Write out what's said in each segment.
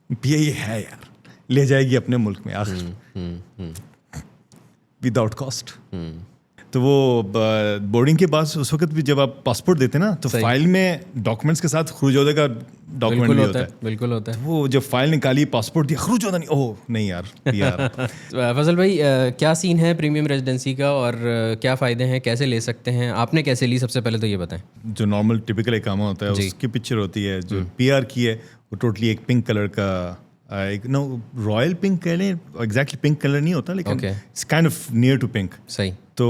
پی I اے ہے یار, لے جائے گی اپنے ملک میں آخر وداؤٹ کاسٹ. تو وہ بورڈنگ کے بعد اس وقت بھی جب آپ پاسپورٹ دیتے نا تو فائل میں ڈاکومنٹس کے ساتھ خروج عہدے کا ڈاکومنٹ بھی ہوتا ہے. بالکل ہوتا ہے. وہ جب فائل نکالی پاسپورٹ دیا خروج عہدہ نہیں, اوہ نہیں یار پی آر. فضل بھائی کیا سین ہے پریمیم ریزیڈنسی کا اور کیا فائدے ہیں, کیسے لے سکتے ہیں, آپ نے کیسے لی, سب سے پہلے تو یہ بتائیں. جو نارمل ٹپیکل اقامہ ہوتا ہے اس کی پکچر ہوتی ہے. جو پی آر کی ہے وہ ٹوٹلی ایک پنک کلر کا, ایک نو رائل پنک کہہ لیں, ایگزیکٹلی پنک کلر نہیں ہوتا لیکن it's kind of near to pink. صحیح. تو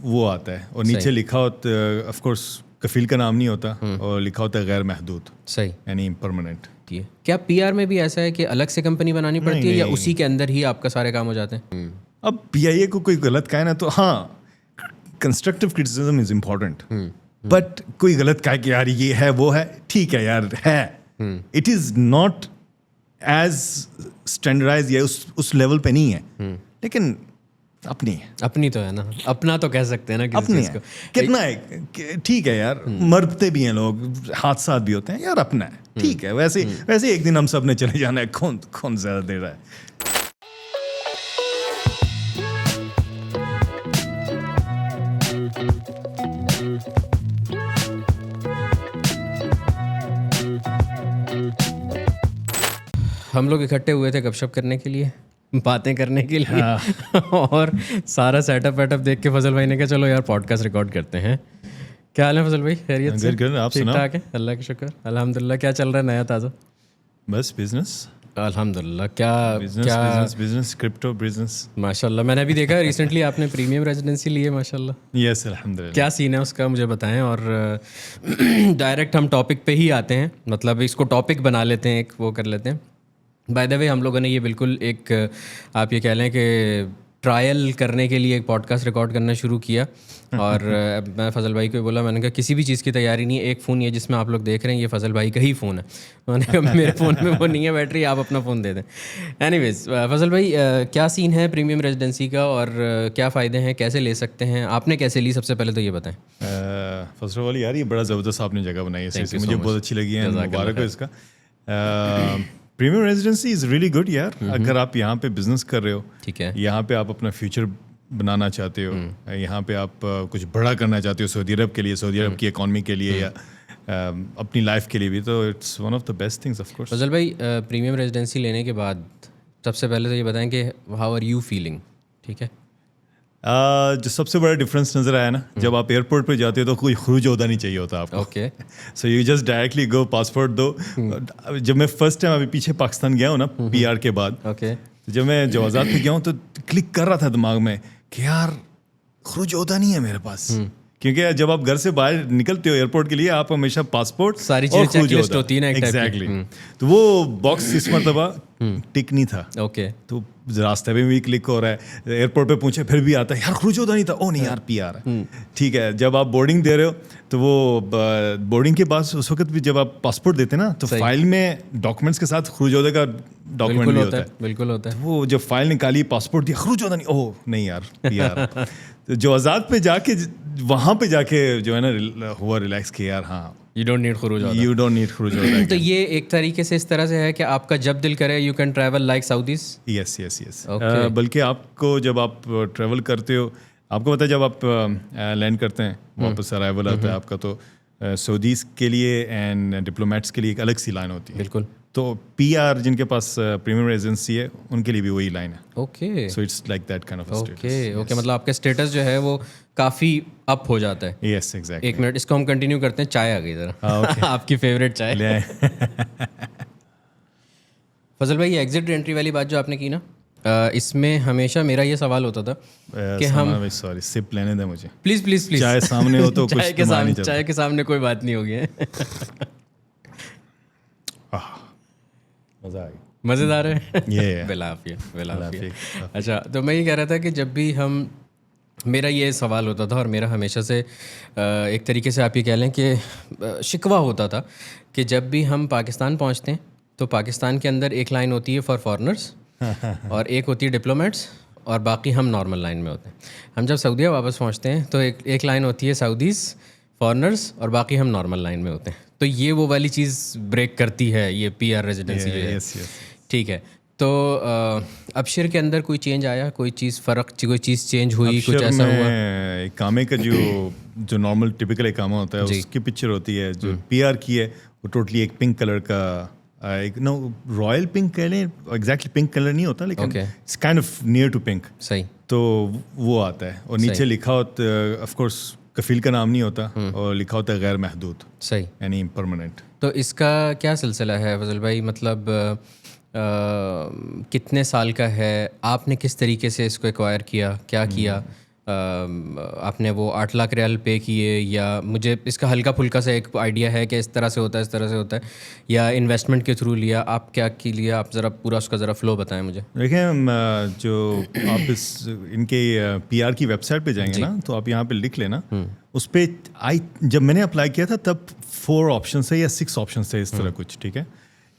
وہ آتا ہے اور نیچے لکھا ہوتا ہے, آف کورس کفیل کا نام نہیں ہوتا, اور لکھا ہوتا ہے غیر محدود. صحیح. یعنی پرماننٹ. کیا پی آر میں بھی ایسا ہے کہ الگ سے کمپنی بنانی پڑتی ہے یا اسی کے اندر ہی آپ کا سارے کام ہو جاتے ہیں؟ اب پی آئی اے کو کوئی غلط کہے نا تو ہاں constructive criticism is important, but کوئی غلط کہے کہ یار یہ ہے وہ ہے, ٹھیک ہے یار ہے, it is not as standardise یا اس لیول پہ نہیں ہے, لیکن اپنی ہے. اپنی تو ہے نا, اپنا تو کہہ سکتے ہیں نا کسی چیز کو. کتنا ہے ٹھیک ہے یار, مرتے بھی ہیں لوگ, حادثات بھی ہوتے ہیں یار, اپنا ہے ٹھیک ہے. ویسے ایک دن ہم سب نے چلے جانا ہے, کون زیادہ دے رہا ہے. ہم لوگ اکٹھے ہوئے تھے گپ شپ کرنے کے لیے, باتیں کرنے کے لیے, اور سارا سیٹ اپ ویٹ اپ دیکھ کے فضل بھائی نے کہا چلو یار پوڈ کاسٹ ریکارڈ کرتے ہیں. کیا حال ہے فضل بھائی, خیریت سے؟ ٹھیک ٹھاک ہے, اللہ کا شکر, الحمد للہ. کیا چل رہا ہے نیا تازہ؟ بس بزنس, الحمد للہ. کیا بزنس کرپٹو بزنس. ماشاء اللہ, میں نے ابھی دیکھا ریسنٹلی آپ نے پریمیم ریزیڈنسی لی ہے, ماشاء اللہ. یس الحمد للہ. کیا سین ہے اس کا, مجھے بتائیں. اور ڈائریکٹ ہم ٹاپک پہ ہی آتے ہیں, مطلب اس کو ٹاپک بنا لیتے ہیں, ایک وہ کر لیتے ہیں. بائی دا وے ہم لوگوں نے یہ بالکل ایک آپ یہ کہہ لیں کہ ٹرائل کرنے کے لیے ایک پوڈ کاسٹ ریکارڈ کرنا شروع کیا, اور میں فضل بھائی کو بولا, میں نے کہا کسی بھی چیز کی تیاری نہیں ہے, ایک فون یہ جس میں آپ لوگ دیکھ رہے ہیں یہ فضل بھائی کا ہی فون ہے. میں نے کہا میرے فون میں وہ نہیں ہے بیٹری, آپ اپنا فون دے دیں. اینی ویز فضل بھائی کیا سین ہے پریمیم ریزیڈنسی کا اور کیا فائدے ہیں, کیسے لے سکتے ہیں, آپ نے کیسے لی, سب سے پہلے تو یہ بتائیں. فرسٹ آف آل یار یہ بڑا زبردست آپ نے جگہ بنائی ہے, مجھے بہت اچھی لگی ہے, مبارک ہو اس کا. Premium residency is really good یار. اگر آپ یہاں پہ بزنس کر رہے ہو, ٹھیک ہے, یہاں پہ آپ اپنا فیوچر بنانا چاہتے ہو, یہاں پہ آپ کچھ بڑا کرنا چاہتے ہو سعودی عرب کے لیے, سعودی عرب کی اکانومی کے لیے یا اپنی لائف کے لیے بھی, تو it's one of the best things of course. Fazal بھائی پریمیم ریزیڈنسی لینے کے بعد سب سے پہلے تو یہ بتائیں کہ ہاؤ آر یو فیلنگ. ٹھیک ہے, جو سب سے بڑا ڈفرینس نظر آیا نا, جب آپ ایئرپورٹ پہ جاتے ہو تو کوئی خروج عہدہ نہیں چاہیے ہوتا آپ کو. Okay, so you just directly go, passport دو. جب میں فرسٹ ٹائم ابھی پیچھے پاکستان گیا ہوں نا پی آر کے بعد, اوکے, جب میں جوازات پہ گیا ہوں تو کلک کر رہا تھا دماغ میں کہ یار خروج عہدہ نہیں ہے میرے پاس, کیونکہ جب آپ گھر سے باہر نکلتے ہو ایئرپورٹ کے لیے آپ ہمیشہ پاسپورٹ ساری چیزیں چیک لسٹ ہوتی ہے نا. ایگزیکٹلی, تو وہ باکس اس مرتبہ ٹک نہیں تھا. اوکے, تو راستے میں بھی کلک ہو رہا ہے, ایئرپورٹ پہ پوچھے پھر بھی آتا ہے یار خروج عہدہ نہیں تھا, او نہیں یار پی آر ہے. ٹھیک ہے, جب آپ بورڈنگ دے رہے ہو تو وہ بورڈنگ کے بعد اس وقت بھی جب آپ پاسپورٹ دیتے نا تو فائل میں ڈاکومنٹس کے ساتھ خروج عہدے کا ڈاکومنٹ بھی ہوتا ہے. بالکل ہوتا ہے. وہ جب فائل نکالی پاسپورٹ دیا خروج عہدہ نہیں, اوہ نہیں یار پی آر. تو جوازات پہ جا کے وہاں پہ جا کے جو ہے نا ہوا ریلیکس کہ یار ہاں یو ڈونٹ نیڈ خروج عہدہ. یو ڈونٹ نیڈ خروج عہدہ. تو یہ ایک طریقے سے اس طرح سے ہے کہ آپ کا جب دل کرے you can travel like Saudis. Yes yes yes, بلکہ آپ کو جب آپ ٹریول کرتے ہو, آپ کو پتہ ہے جب آپ لینڈ کرتے ہیں واپس ارائیول آتا ہے آپ کا, تو سعودیز کے لیے اینڈ ڈپلومیٹس کے لیے ایک الگ سی لائن ہوتی ہے. بالکل. تو پی آر جن کے پاس پریمیم ریزیڈنسی ہے ان کے لیے بھی وہی لائن ہے. Okay, so it's like that kind of okay okay, مطلب آپ کا اسٹیٹس جو ہے وہ کافی اپ ہو جاتا ہے. Yes exactly. ایک منٹ اس کو ہم کنٹینیو کرتے ہیں. چائے آ گئی ذرا, آپ کی فیوریٹ چائے. فضل بھائی ایگزٹ انٹری والی بات جو آپ نے کی نا, اس میں ہمیشہ میرا یہ سوال ہوتا تھا کہ ہم سوری سپ لینے دیں مجھے پلیز پلیز پلیز. چائے سامنے ہو تو چائے کے سامنے کوئی بات نہیں ہوگی. مزہ آ گیا, مزیدار ہے. یہ بلافیہ. اچھا, تو میں یہ کہہ رہا تھا کہ جب بھی میرا یہ سوال ہوتا تھا اور میرا ہمیشہ سے ایک طریقے سے آپ یہ کہہ لیں کہ شکوہ ہوتا تھا کہ جب بھی ہم پاکستان پہنچتے ہیں تو پاکستان کے اندر ایک لائن ہوتی ہے فار فارنرس اور ایک ہوتی ہے ڈپلومیٹس, اور باقی ہم نارمل لائن میں ہوتے ہیں. ہم جب سعودیہ واپس پہنچتے ہیں تو ایک لائن ہوتی ہے سعودیز, فارنرس, اور باقی ہم نارمل لائن میں ہوتے ہیں. تو یہ وہ والی چیز بریک کرتی ہے یہ پی آر ریزیڈنسی جو ہے. ٹھیک ہے. تو ابشر کے اندر کوئی چینج آیا, کوئی چیز فرق, کوئی چیز چینج ہوئی, کچھ ایسا ہوا؟ اقامے کا جو نارمل ٹپیکل اقامہ ہوتا ہے اس کی پکچر ہوتی ہے. جو پی آر کی ہے وہ ٹوٹلی ایک پنک کلر کا, ایک نو رائل پنک کہہ لیں, ایگزیکٹلی پنک کلر نہیں ہوتا لیکن it's kind of near to pink. صحیح. تو وہ آتا ہے اور نیچے لکھا ہوتا ہے, آف کورس کفیل کا نام نہیں ہوتا, اور لکھا ہوتا ہے غیر محدود. صحیح. یعنی پرماننٹ. تو اس کا کیا سلسلہ ہے فضل بھائی؟ مطلب کتنے سال کا ہے, آپ نے کس طریقے سے اس کو ایکوائر کیا, کیا کیا آپ نے؟ وہ 8 لاکھ ریال پے کیے, یا مجھے اس کا ہلکا پھلکا سا ایک آئیڈیا ہے کہ اس طرح سے ہوتا ہے, اس طرح سے ہوتا ہے, یا انویسٹمنٹ کے تھرو لیا, آپ کیا کی لیا؟ آپ ذرا پورا اس کا ذرا فلو بتائیں مجھے. دیکھیں, جو آپ ان کے پی آر کی ویب سائٹ پہ جائیں گے نا, تو آپ یہاں پہ لکھ لینا. اس پہ جب میں نے اپلائی کیا تھا تب 4 آپشنس ہے یا 6 آپشنس ہے اس طرح کچھ. ٹھیک ہے.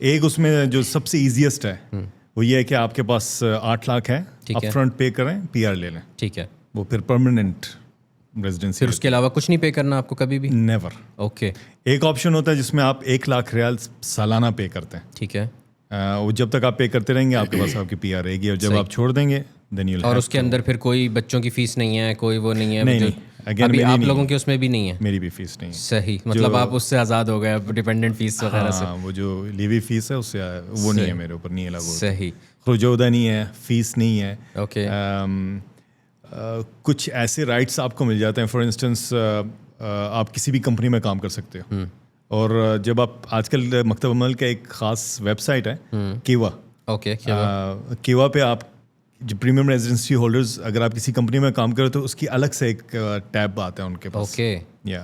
ایک اس میں جو سب سے ایزیسٹ ہے وہ یہ ہے کہ آپ کے پاس 8 لاکھ ہے, اپ فرنٹ پے کریں, پی آر لے لیں. ٹھیک ہے. وہ پھر پرماننٹ ریزیڈنسی. پھر اس کے علاوہ کچھ نہیں پے کرنا آپ کو کبھی بھی؟ نیور. اوکے. ایک آپشن ہوتا ہے جس میں آپ 1 لاکھ ریال سالانہ پے کرتے ہیں. ٹھیک ہے. وہ جب تک آپ پے کرتے رہیں گے آپ کے پاس آپ کی پی آر رہے گی, اور جب آپ چھوڑ دیں گے دین یو. اور اس کے اندر پھر کوئی بچوں کی فیس نہیں ہے, کوئی وہ نہیں ہے؟ ابھی آپ لوگوں کے اس میں بھی نہیں ہے؟ میری بھی فیس نہیں ہے. صحیح. مطلب آپ اس سے آزاد ہو گئے ڈیپینڈنٹ فیس وغیرہ سے؟ وہ جو لیوی فیس ہے اس سے وہ نہیں ہے میرے اوپر, نہیں ہے لگا. صحیح. خروجودہ نہیں ہے, فیس نہیں ہے. اوکے. کچھ ایسے رائٹس آپ کو مل جاتے ہیں. فار انسٹنس آپ کسی بھی کمپنی میں کام کر سکتے ہو, اور جب آپ آج کل مکتب عمل کا ایک خاص ویب سائٹ ہے کیوا. اوکے. کیوا پہ آپ جو پریمیم ریزیڈنسی ہولڈرز, اگر آپ کسی کمپنی میں کام کرو تو اس کی الگ سے ایک ٹیب آتا ہے ان کے پاس. اوکے.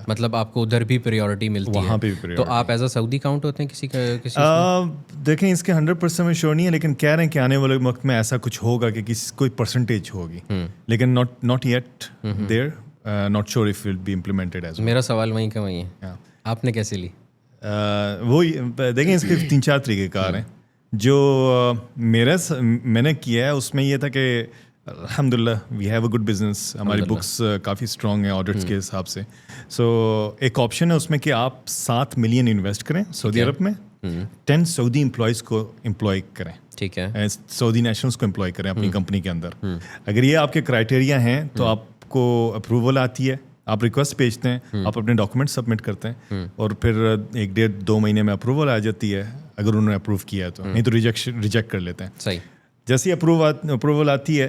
مطلب آپ کو ادھر بھی پریورٹی ملتی ہے, وہاں پہ بھی. تو آپ ایز اے سعودی کاؤنٹ ہوتے ہیں کسی دیکھیں اس کے 100% میں شور نہیں ہے, لیکن کہہ رہے ہیں کہ آنے والے وقت میں ایسا کچھ ہوگا کہ کوئی پرسنٹیج ہوگی, لیکن not yet there, not sure if will be implemented as. میرا سوال وہیں کا وہیں ہے, آپ نے کیسے لی؟ وہی دیکھیں, اس کے 3-4 طریقے کار ہیں. جو میں نے کیا ہے اس میں یہ تھا کہ الحمد للہ we have a good business, ہماری بکس کافی اسٹرانگ ہیں آڈٹس کے حساب سے. سو ایک آپشن ہے اس میں کہ آپ 7 ملین انویسٹ کریں سعودی عرب میں, 10 سعودی امپلائیز کو امپلائی کریں. ٹھیک ہے. سعودی نیشنلس کو امپلائی کریں اپنی کمپنی کے اندر. اگر یہ آپ کے کرائٹیریا ہیں تو آپ کو اپروول آتی ہے, آپ ریکویسٹ بھیجتے ہیں, آپ اپنے ڈاکومنٹ سبمٹ کرتے ہیں, اور پھر 1-1.5-2 مہینے میں اپروول آ جاتی ہے اگر انہوں نے اپروو کیا ہے تو, نہیں تو ریجیکٹ کر لیتے ہیں. صحیح. جیسے ہی اپروول آتی ہے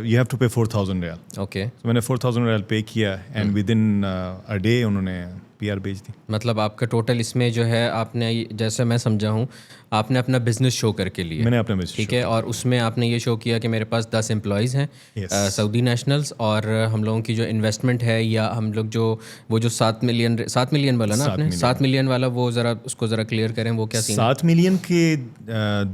you have to pay 4,000 riyal. Okay. میں نے 4,000 ریال پے کیا, and within a day انہوں نے پی آر بھیج دی. مطلب آپ کا ٹوٹل اس میں جو ہے, آپ نے جیسے میں سمجھا ہوں آپ نے اپنا بزنس شو کر کے لیا. میں نے اپنا بزنس, ٹھیک ہے, اور اس میں آپ نے یہ شو کیا کہ میرے پاس 10 امپلائیز ہیں سعودی نیشنلز, اور ہم لوگوں کی جو انویسٹمنٹ ہے, یا ہم لوگ وہ جو 7 ملین والا نا, آپ نے 7 ملین والا, وہ ذرا اس کو ذرا کلیئر کریں, وہ کیا سین ہے؟ 7 ملین کے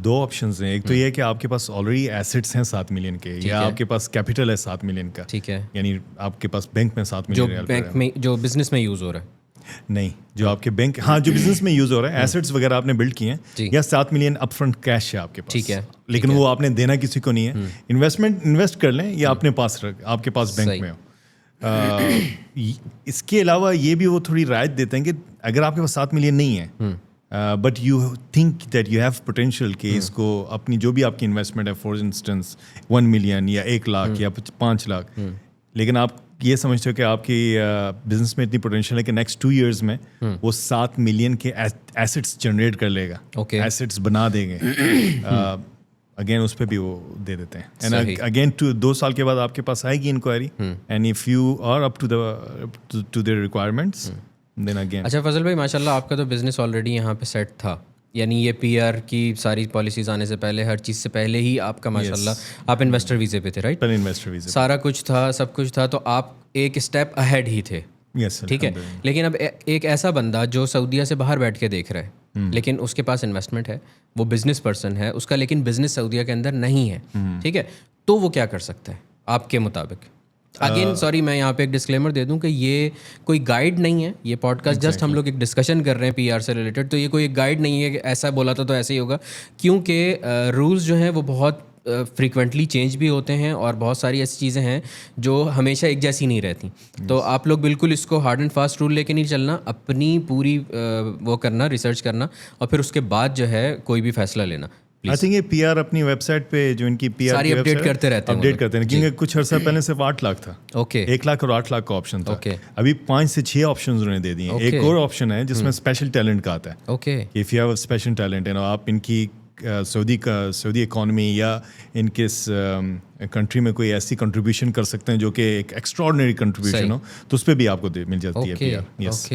2 آپشنز ہیں. ایک تو یہ ہے کہ آپ کے پاس آلریڈی ایسٹس ہیں 7 ملین کے, یا آپ کے پاس کیپٹل ہے 7 ملین کا. ٹھیک ہے. یعنی آپ کے پاس بینک میں 7 ملین ریال, بینک میں جو بزنس میں یوز ہو رہا ہے نہیں, جو آپ کے بینک, ہاں جو بزنس میں یوز ہو رہا ہے, ایسٹس وغیرہ آپ نے بلڈ کیے ہیں, یا 7 ملین اپ فرنٹ کیش ہے آپ کے پاس. ٹھیک ہے. لیکن وہ آپ نے دینا کسی کو نہیں ہے. انویسٹ کر لیں, یا اپنے پاس رکھ, آپ کے پاس بینک میں ہو. اس کے علاوہ یہ بھی وہ تھوڑی رعایت دیتے ہیں کہ اگر آپ کے پاس 7 ملین نہیں ہے, but you think that you have potential کہ اس کو اپنی جو بھی آپ کی انویسٹمنٹ ہے, فار انسٹنس 1 ملین یا 1 لاکھ یا 5 لاکھ, لیکن آپ یہ سمجھتے ہو کہ آپ کی بزنس میں اتنی پوٹینشیل ہے کہ نیکسٹ 2 ایئرز میں وہ 7 ملین کے ایسٹس جنریٹ کر لے گا, ایسٹس بنا دیں گے, اگین اس پہ بھی وہ دے دیتے ہیں. اینڈ اگین 2 سال کے بعد آپ کے پاس آئے گی enquiry, and if you are up to their requirements then again. اچھا فضل بھائی, ماشاء اللہ آپ کا تو بزنس آلریڈی یہاں پہ سیٹ تھا, یعنی یہ پی آر کی ساری پالیسیز آنے سے پہلے, ہر چیز سے پہلے ہی آپ کا ماشاء اللہ آپ انویسٹر ویزے پہ تھے, رائٹ؟ پہلے انویسٹر ویزے, سارا کچھ تھا, سب کچھ تھا, تو آپ ایک اسٹیپ اہیڈ ہی تھے. ٹھیک ہے. لیکن اب ایک ایسا بندہ جو سعودیہ سے باہر بیٹھ کے دیکھ رہا ہے, لیکن اس کے پاس انویسٹمنٹ ہے, وہ بزنس پرسن ہے, اس کا لیکن بزنس سعودیہ کے اندر نہیں ہے, ٹھیک ہے, تو وہ کیا کر سکتا ہے آپ کے مطابق؟ اگین سوری, میں یہاں پہ ایک ڈسکلیمر دے دوں کہ یہ کوئی گائیڈ نہیں ہے, یہ پوڈ کاسٹ جسٹ ہم لوگ ایک ڈسکشن کر رہے ہیں پی آر سے ریلیٹڈ, تو یہ کوئی ایک گائیڈ نہیں ہے کہ ایسا بولا تھا تو ایسے ہی ہوگا, کیونکہ رولز جو ہیں وہ بہت فریکوینٹلی چینج بھی ہوتے ہیں اور بہت ساری ایسی چیزیں ہیں جو ہمیشہ ایک جیسی نہیں رہتی. تو آپ لوگ بالکل اس کو ہارڈ اینڈ فاسٹ رول لے کے نہیں چلنا, اپنی پوری وہ کرنا, ریسرچ کرنا, اور پھر اس کے بعد جو ہے کوئی بھی فیصلہ لینا. آئی تھنک یہ پی آر اپنی ویب سائٹ پہ جو ان کی پی آر ساری اپڈیٹ کرتے رہتے ہیں کیونکہ کچھ عرصہ پہلے صرف 8 لاکھ تھا. اوکے, 1 لاکھ اور 8 لاکھ کا آپشن تھا. ابھی 5 سے 6 آپشن انہوں نے دے دیے. ایک اور آپشن ہے جس میں اسپیشل ٹیلنٹ کا آتا ہے. Okay, if you have special talent آپ ان کی سعودی اکانومی یا ان کے کنٹری میں کوئی ایسی کنٹریبیوشن کر سکتے ہیں جو کہ ایک ایکسٹرا آرڈنری کنٹریبیوشن ہو, تو اس پہ بھی آپ کو مل جاتی ہے پی آر. یس,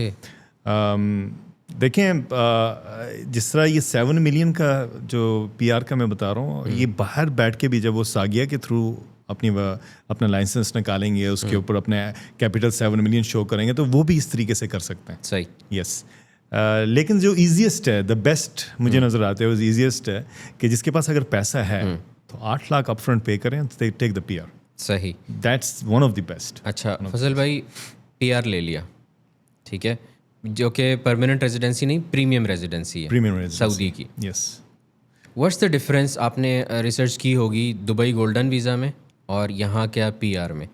دیکھیں جس طرح یہ 7 ملین کا جو پی آر کا میں بتا رہا ہوں, یہ باہر بیٹھ کے بھی جب وہ ساگیا کے تھرو اپنا لائسنس نکالیں گے, اس کے اوپر اپنے کیپٹل 7 ملین شو کریں گے, تو وہ بھی اس طریقے سے کر سکتے ہیں. صحیح. یس, لیکن جو ایزیسٹ ہے, دا بیسٹ مجھے نظر آتا ہے, وہ ایزیسٹ ہے کہ جس کے پاس اگر پیسہ ہے تو 8 لاکھ اپ فرنٹ پے کریں, ٹیک دا پی آر. صحیح, that's one of the best. اچھا فضل بھائی, پی آر لے لیا, ٹھیک ہے, جو کہ پرماننٹ ریزیڈنسی نہیں, پریمیم ریزیڈنسی ہے سعودی کی. یس, واٹس دا ڈفرینس؟ آپ نے ریسرچ کی ہوگی دبئی گولڈن ویزا میں اور یہاں کیا پی آر میں,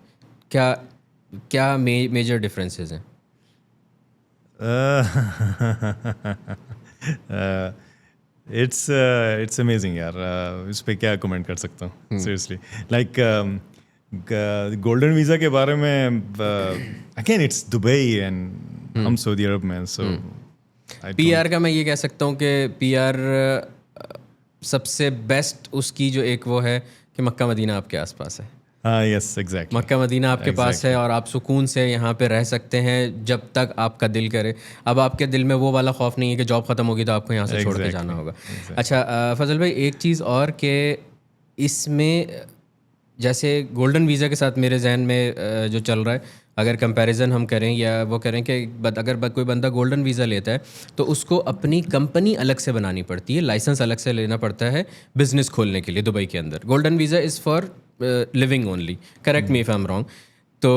کیا میجر ڈفرینسز ہیں؟ اٹس امیزنگ یار, اس پہ کیا کمنٹ کر سکتا ہوں سیریسلی. لائک گولڈن ویزا کے بارے میں اگین اٹس دبئی اینڈ ہم سعودی عرب میں. سو پی آر کا میں یہ کہہ سکتا ہوں کہ پی آر سب سے بیسٹ اس کی جو ایک وہ ہے کہ مکہ مدینہ آپ کے آس پاس ہے. ہاں, یس ایگزیکٹلی, مکہ مدینہ آپ کے پاس ہے اور آپ سکون سے یہاں پہ رہ سکتے ہیں جب تک آپ کا دل کرے. اب آپ کے دل میں وہ والا خوف نہیں ہے کہ جاب ختم ہوگی تو آپ کو یہاں سے چھوڑ کے جانا ہوگا. اچھا فضل بھائی, ایک چیز اور کہ اس میں جیسے گولڈن ویزا کے ساتھ میرے ذہن میں جو چل رہا ہے, اگر کمپیریزن ہم کریں یا وہ کریں کہ اگر کوئی بندہ گولڈن ویزا لیتا ہے تو اس کو اپنی کمپنی الگ سے بنانی پڑتی ہے, لائسنس الگ سے لینا پڑتا ہے بزنس کھولنے کے لیے دبئی کے اندر. Golden visa is for living only, correct me if I am wrong. تو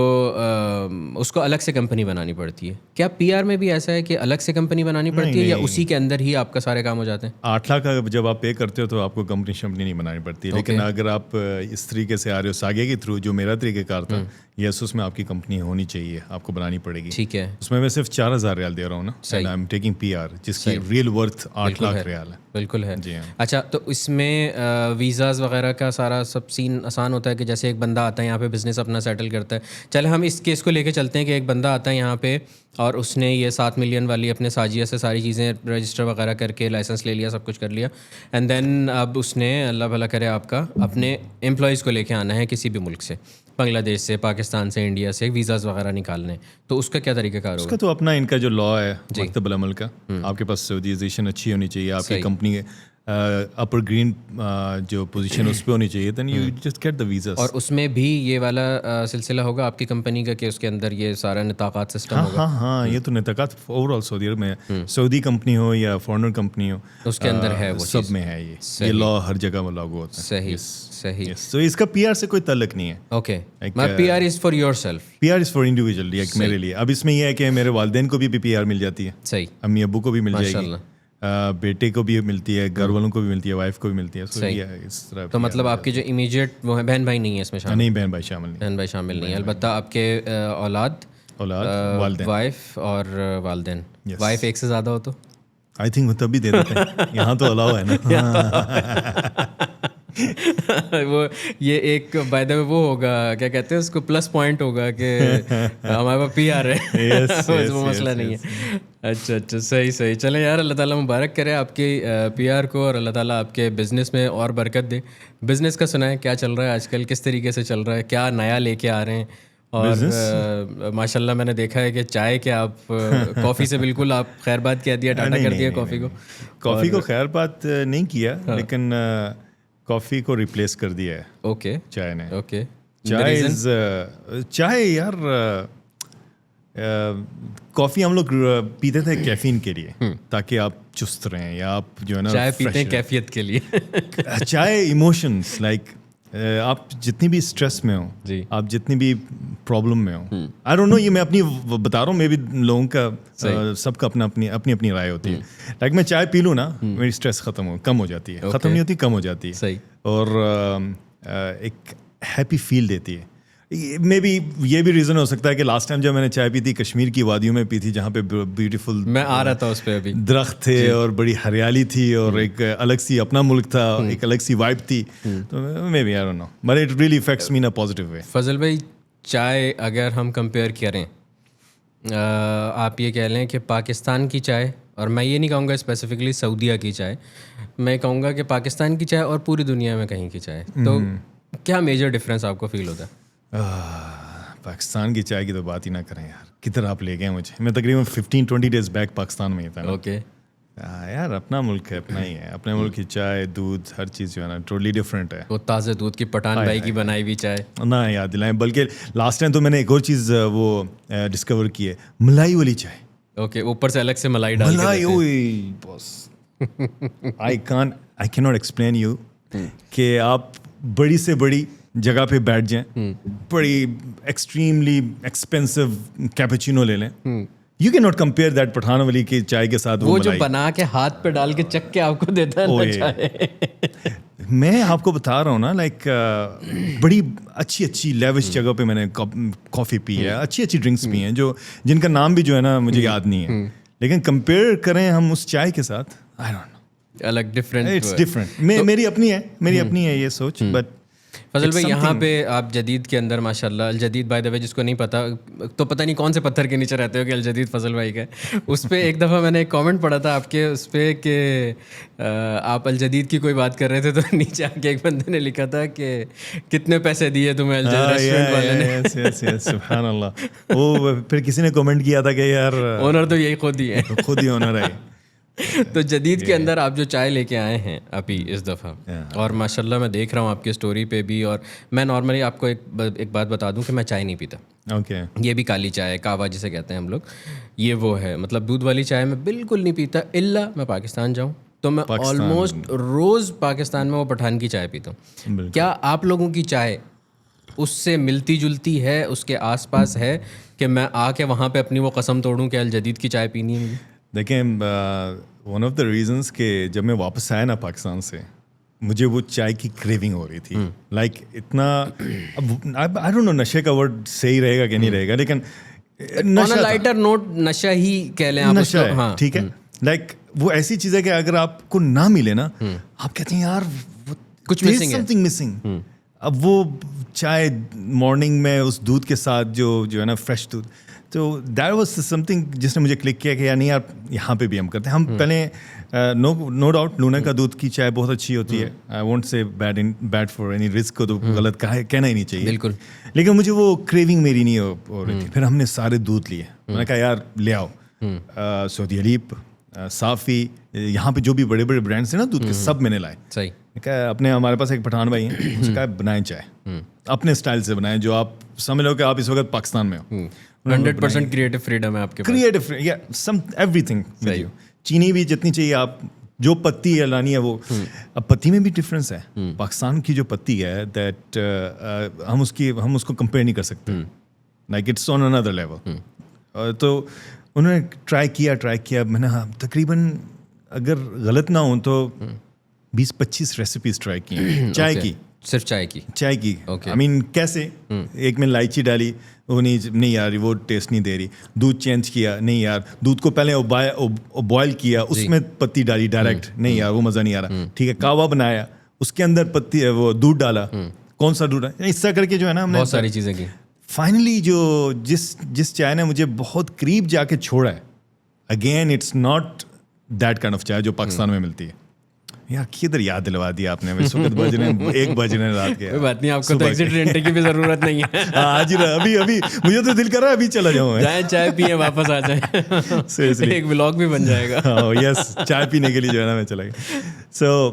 اس کو الگ سے کمپنی بنانی پڑتی ہے. کیا پی آر میں بھی ایسا ہے کہ الگ سے کمپنی بنانی پڑتی ہے یا اسی کے اندر ہی آپ کا سارے کام ہو جاتے ہیں؟ 8 لاکھ کا جب آپ پے کرتے ہو تو آپ کو کمپنی شمپنی نہیں بنانی پڑتی. لیکن اگر آپ اس طریقے سے آ رہے ہو ساگے کے تھرو, جو میرا طریقہ کار تھا, یس اس میں آپ کی کمپنی ہونی چاہیے, آپ کو بنانی پڑے گی. ٹھیک ہے, اس میں میں صرف 4,000 ریال دے رہا ہوں نا, I am taking P R, جس کی ریئل ورتھ 8 لاکھ ریال ہے. بالکل ہے. جی ہاں. اچھا, تو اس میں ویزاز وغیرہ کا سارا سب سین آسان ہوتا ہے کہ جیسے ایک بندہ آتا ہے یہاں پہ بزنس اپنا سیٹل کرتا ہے. چلے ہم اس کیس کو لے کے چلتے ہیں کہ ایک بندہ آتا ہے یہاں پہ اور اس نے یہ 7 ملین والی اپنے ساجیہ سے ساری چیزیں رجسٹر وغیرہ کر کے لائسنس لے لیا, سب کچھ کر لیا, اینڈ دین اب اس نے اللہ بھلا کرے آپ کا اپنے امپلائیز کو لے کے آنا ہے کسی بھی ملک سے, بنگلہ دیش سے, پاکستان سے, انڈیا سے, ویزاز وغیرہ نکالنے. تو اس کا کیا طریقہ کار ہوگا؟ اس کا تو اپنا ان کا جو لا ہے مکتب العمل کا, آپ کے پاس سعودیزیشن اچھی ہونی چاہیے, آپ کی کمپنی اپر گرین جو پوزیشن اس پہ ہونی چاہیے, then you just get the visas. اور اس میں بھی یہ والا سلسلہ ہوگا آپ کی کمپنی کا کہ اس کے اندر یہ سارا نطاقات سسٹم ہوگا؟ ہاں, یہ تو نطاقات اوور آل سعودی عرب میں, سعودی کمپنی ہو یا فارنر کمپنی ہو, اس کے اندر ہے, وہ سب میں ہے. یہ لا ہر جگہ میں لاگو ہوتا ہے. صحیح. تو اس کا پی آر سے کوئی تعلق نہیں ہے. Okay, P R is for your self, P R is for individual, میرے لیے. اب اس میں یہ ہے کہ میرے والدین کو بھی پی آر مل جاتی ہے, صحیح, امی ابو کو بھی مل جائے گی, بیٹے کو بھی ملتی ہے, گھر والوں کو بھی ملتی ہے, وائف کو بھی ملتی ہے. اس طرح تو مطلب آپ کی جو امیجیٹ وہ ہے, بہن بھائی نہیں ہے اس میں شامل؟ نہیں, بہن بھائی شامل نہیں. بہن بھائی شامل نہیں ہے, البتہ آپ کے اولاد, والدین, وائف اور والدین. وائف ایک سے زیادہ ہو تو آئی تھنک وہ تب بھی دے دیتے ہیں, یہاں تو الاؤ ہے نا. وہ یہ ایک بائی دا وے وہ ہوگا, کیا کہتے ہیں اس کو, پلس پوائنٹ ہوگا کہ ہمارے پاس پی آر ہے, وہ مسئلہ نہیں ہے. اچھا, صحیح. چلیں یار, اللہ تعالیٰ مبارک کرے آپ کی پی آر کو, اور اللہ تعالیٰ آپ کے بزنس میں اور برکت دے. بزنس کا سنائیں, کیا چل رہا ہے آج کل, کس طریقے سے چل رہا ہے, کیا نیا لے کے آ رہے ہیں؟ اور ماشاء اللہ میں نے دیکھا ہے کہ چائے کے آپ کافی سے بالکل آپ خیر بات کہہ دیا, ٹاٹا کر دیا کافی کو خیر بات نہیں کیا, لیکن کافی کو ریپلیس کر دیا ہے. اوکے, چائے نے. اوکے, چائے یار, کافی ہم لوگ پیتے تھے کیفین کے لیے تاکہ آپ چست رہیں, یا آپ جو ہے نا چائے پیتے ہیں کیفیت کے لیے. چائے ایموشنس, لائک آپ جتنی بھی اسٹریس میں ہوں جی، آپ جتنی بھی پرابلم میں ہوں, آئی ڈونٹ نو, یہ میں اپنی بتا رہا ہوں, میں بھی لوگوں کا سب کا اپنی رائے ہوتی ہے. لائک میں چائے پی لوں نا, میری اسٹریس کم ہو جاتی ہے, ختم نہیں ہوتی, کم ہو جاتی ہے, اور ایک ہیپی فیل دیتی ہے. میں بھی یہ بھی ریزن ہو سکتا ہے کہ لاسٹ ٹائم جب میں نے چائے پی تھی کشمیر کی وادیوں میں پی تھی, جہاں پہ بیوٹیفل, میں آ رہا تھا اس پہ ابھی, درخت تھے اور بڑی ہریالی تھی, اور ایک الگ سی اپنا ملک تھا, ایک الگ سی وائب تھی. تو میں بھی, I don't know, but it really affects me in a positive way. Fazal بھائی, چائے اگر ہم کمپیئر کریں, آپ یہ کہہ لیں کہ پاکستان کی چائے, اور میں یہ نہیں کہوں گا اسپیسیفکلی سعودیہ کی چائے, میں کہوں گا کہ پاکستان کی چائے اور پوری دنیا میں کہیں کی چائے, تو کیا میجر ڈفرینس آپ کو فیل ہوتا ہے؟ پاکستان کی چائے کی تو بات ہی نہ کریں یار, کدھر آپ لے گئے مجھے. میں تقریباً 15-20 ڈیز بیک پاکستان میں ہی تھا. اوکے یار, اپنا ملک ہے, اپنا ہی ہے, اپنے ملک کی چائے, دودھ, ہر چیز جو ہے نا ٹوٹلی ڈفرینٹ ہے. وہ تازے دودھ کی پٹھان بھائی کی بنائی ہوئی چائے نہ یاد دلائیں. بلکہ لاسٹ ٹائم تو میں نے ایک اور چیز وہ ڈسکور کی ہے, ملائی والی چائے. اوکے, اوپر سے الگ سے ملائی ڈال کے ملائی, اوئے بس, آئی کی ناٹ ایکسپلین یو, کہ آپ بڑی سے بڑی جگہ پہ بیٹھ جائیں, بڑی ایکسٹریملی ایکسپینسو کیپچینو لے لیں, you can not compare that Pathan والی کی چائے کے ساتھ. وہ جو بنا کے ہاتھ پہ ڈال کے چک کے آپ کو دیتا ہے. میں آپ کو بتا رہا ہوں نا, لائک بڑی اچھی لیوش جگہ پہ میں نے کافی پی ہے, اچھی ڈرنکس پی ہیں, جن کا نام بھی جو ہے نا مجھے یاد نہیں ہے, لیکن کمپیئر کریں ہم اس چائے کے ساتھ, آئی ڈونٹ نو, الگ ڈفرینٹ, اٹس ڈفرینٹ. میری اپنی ہے یہ سوچ. بٹ فضل بھائی, یہاں پہ آپ جدید کے اندر ماشاء اللہ, الجدید بائی دا وے, جس کو نہیں پتا تو پتہ نہیں کون سے پتھر کے نیچے رہتے ہو کہ الجدید فضل بھائی کا, اس پہ ایک دفعہ میں نے ایک کامنٹ پڑھا تھا آپ کے اس پہ کہ آپ الجدید کی کوئی بات کر رہے تھے, تو نیچے آ کے ایک بندے نے لکھا تھا کہ کتنے پیسے دیے تمہیں ریسٹورینٹ والے نے. سبحان اللہ. وہ پھر کسی نے کامنٹ کیا تھا کہ یار اونر تو یہی خود ہی اونر ہے. تو جدید کے اندر آپ جو چائے لے کے آئے ہیں ابھی اس دفعہ, اور ماشاء اللہ میں دیکھ رہا ہوں آپ کی اسٹوری پہ بھی, اور میں نارملی آپ کو ایک بات بتا دوں کہ میں چائے نہیں پیتا. اوکے, یہ بھی کالی چائے, کہوا جسے کہتے ہیں ہم لوگ, یہ وہ ہے, مطلب دودھ والی چائے میں بالکل نہیں پیتا, الا میں پاکستان جاؤں تو میں آلموسٹ روز پاکستان میں وہ پٹھان کی چائے پیتا ہوں. کیا آپ لوگوں کی چائے اس سے ملتی جلتی ہے, اس کے آس پاس ہے, کہ میں آ کے وہاں پہ اپنی وہ قسم توڑوں کہ الجدید کی چائے پینی ہے مجھے؟ دیکھیں, ون آف دا ریزنس کہ جب میں واپس آیا نا پاکستان سے, مجھے وہ چائے کی کریونگ ہو رہی تھی. لائک اتنا, آئی ڈونٹ نو نشے کا ورڈ صحیح رہے گا کہ نہیں رہے گا, لیکن لائٹر نوٹ نشہ ہی کہہ لیں آپ, نشہ ہے, ٹھیک ہے. لائک وہ ایسی چیز ہے کہ اگر آپ کو نہ ملے نا, آپ کہتے ہیں یار کچھ مسنگ. اب وہ چائے مارننگ میں اس دودھ کے ساتھ جو ہے نا فریش دودھ, تو دیٹ واز سم تھنگ جس نے مجھے کلک کیا کہ یار نہیں یار, یہاں پہ بھی ہم کرتے ہیں. ہم پہلے نو ڈاؤٹ لونا کا دودھ کی چائے بہت اچھی ہوتی ہے, I won't say bad for any risk کو تو غلط کہنا ہی نہیں چاہیے بالکل, لیکن مجھے وہ کریونگ میری نہیں ہو رہی تھی. پھر ہم نے سارے دودھ لیے, میں نے کہا یار لے آؤ, سعودی علیب, صافی, یہاں پہ جو بھی بڑے بڑے برانڈس ہیں نا دودھ کے, سب میں نے لائے. صحیح. کہا اپنے ہمارے پاس ایک پٹھان بھائی ہیں, اس نے کہا بنائیں چائے اپنے اسٹائل سے بنائیں, جو آپ سمجھ لو کہ آپ اس وقت پاکستان میں ہو. 100% کریٹو فریڈم ہے آپ کے پاس, کریٹو, یا سم ایوری تھنگ. چینی بھی جتنی چاہیے آپ, جو پتی لانی ہے وہ. اب پتی میں بھی ڈفرینس ہے. پاکستان کی جو پتی ہے دیٹ ہم اس کو کمپیئر نہیں کر سکتے, like it's on another level. تو انہوں نے ٹرائی کیا, میں نے تقریباً اگر غلط نہ ہوں تو 20-25 ریسیپیز ٹرائی کی ہیں چائے کی, صرف چائے کی. آئی مین کیسے, ایک میں الائچی ڈالی, وہ نہیں یار وہ ٹیسٹ نہیں دے رہی. دودھ چینج کیا, نہیں یار دودھ کو پہلے بوائل کیا, اس میں پتی ڈالی ڈائریکٹ, نہیں یار وہ مزہ نہیں آ رہا. ٹھیک ہے, کہوا بنایا, اس کے اندر پتی وہ دودھ ڈالا, کون سا دودھ ہے, اس طرح کر کے جو ہے نا ہم نے بہت ساری چیزیں کی. فائنلی جو جس چائے نے مجھے بہت قریب جا کے چھوڑا ہے, again it's not that kind of چائے جو پاکستان میں ملتی ہے. یار کدھر یاد دلوا دیا آپ نے, 1 بجنے رات کے. کوئی بات نہیں, آپ کو تو ایگزٹ رینٹ کی بھی ضرورت نہیں ہے. آج ابھی مجھے تو دل کر رہا ہے ابھی چلا جاؤں, جائیں چائے پیئے واپس آ جائیں, ایک ولاگ بھی بن جائے گا. یس, چائے پینے کے لیے جو ہے نا میں چلا گیا. سو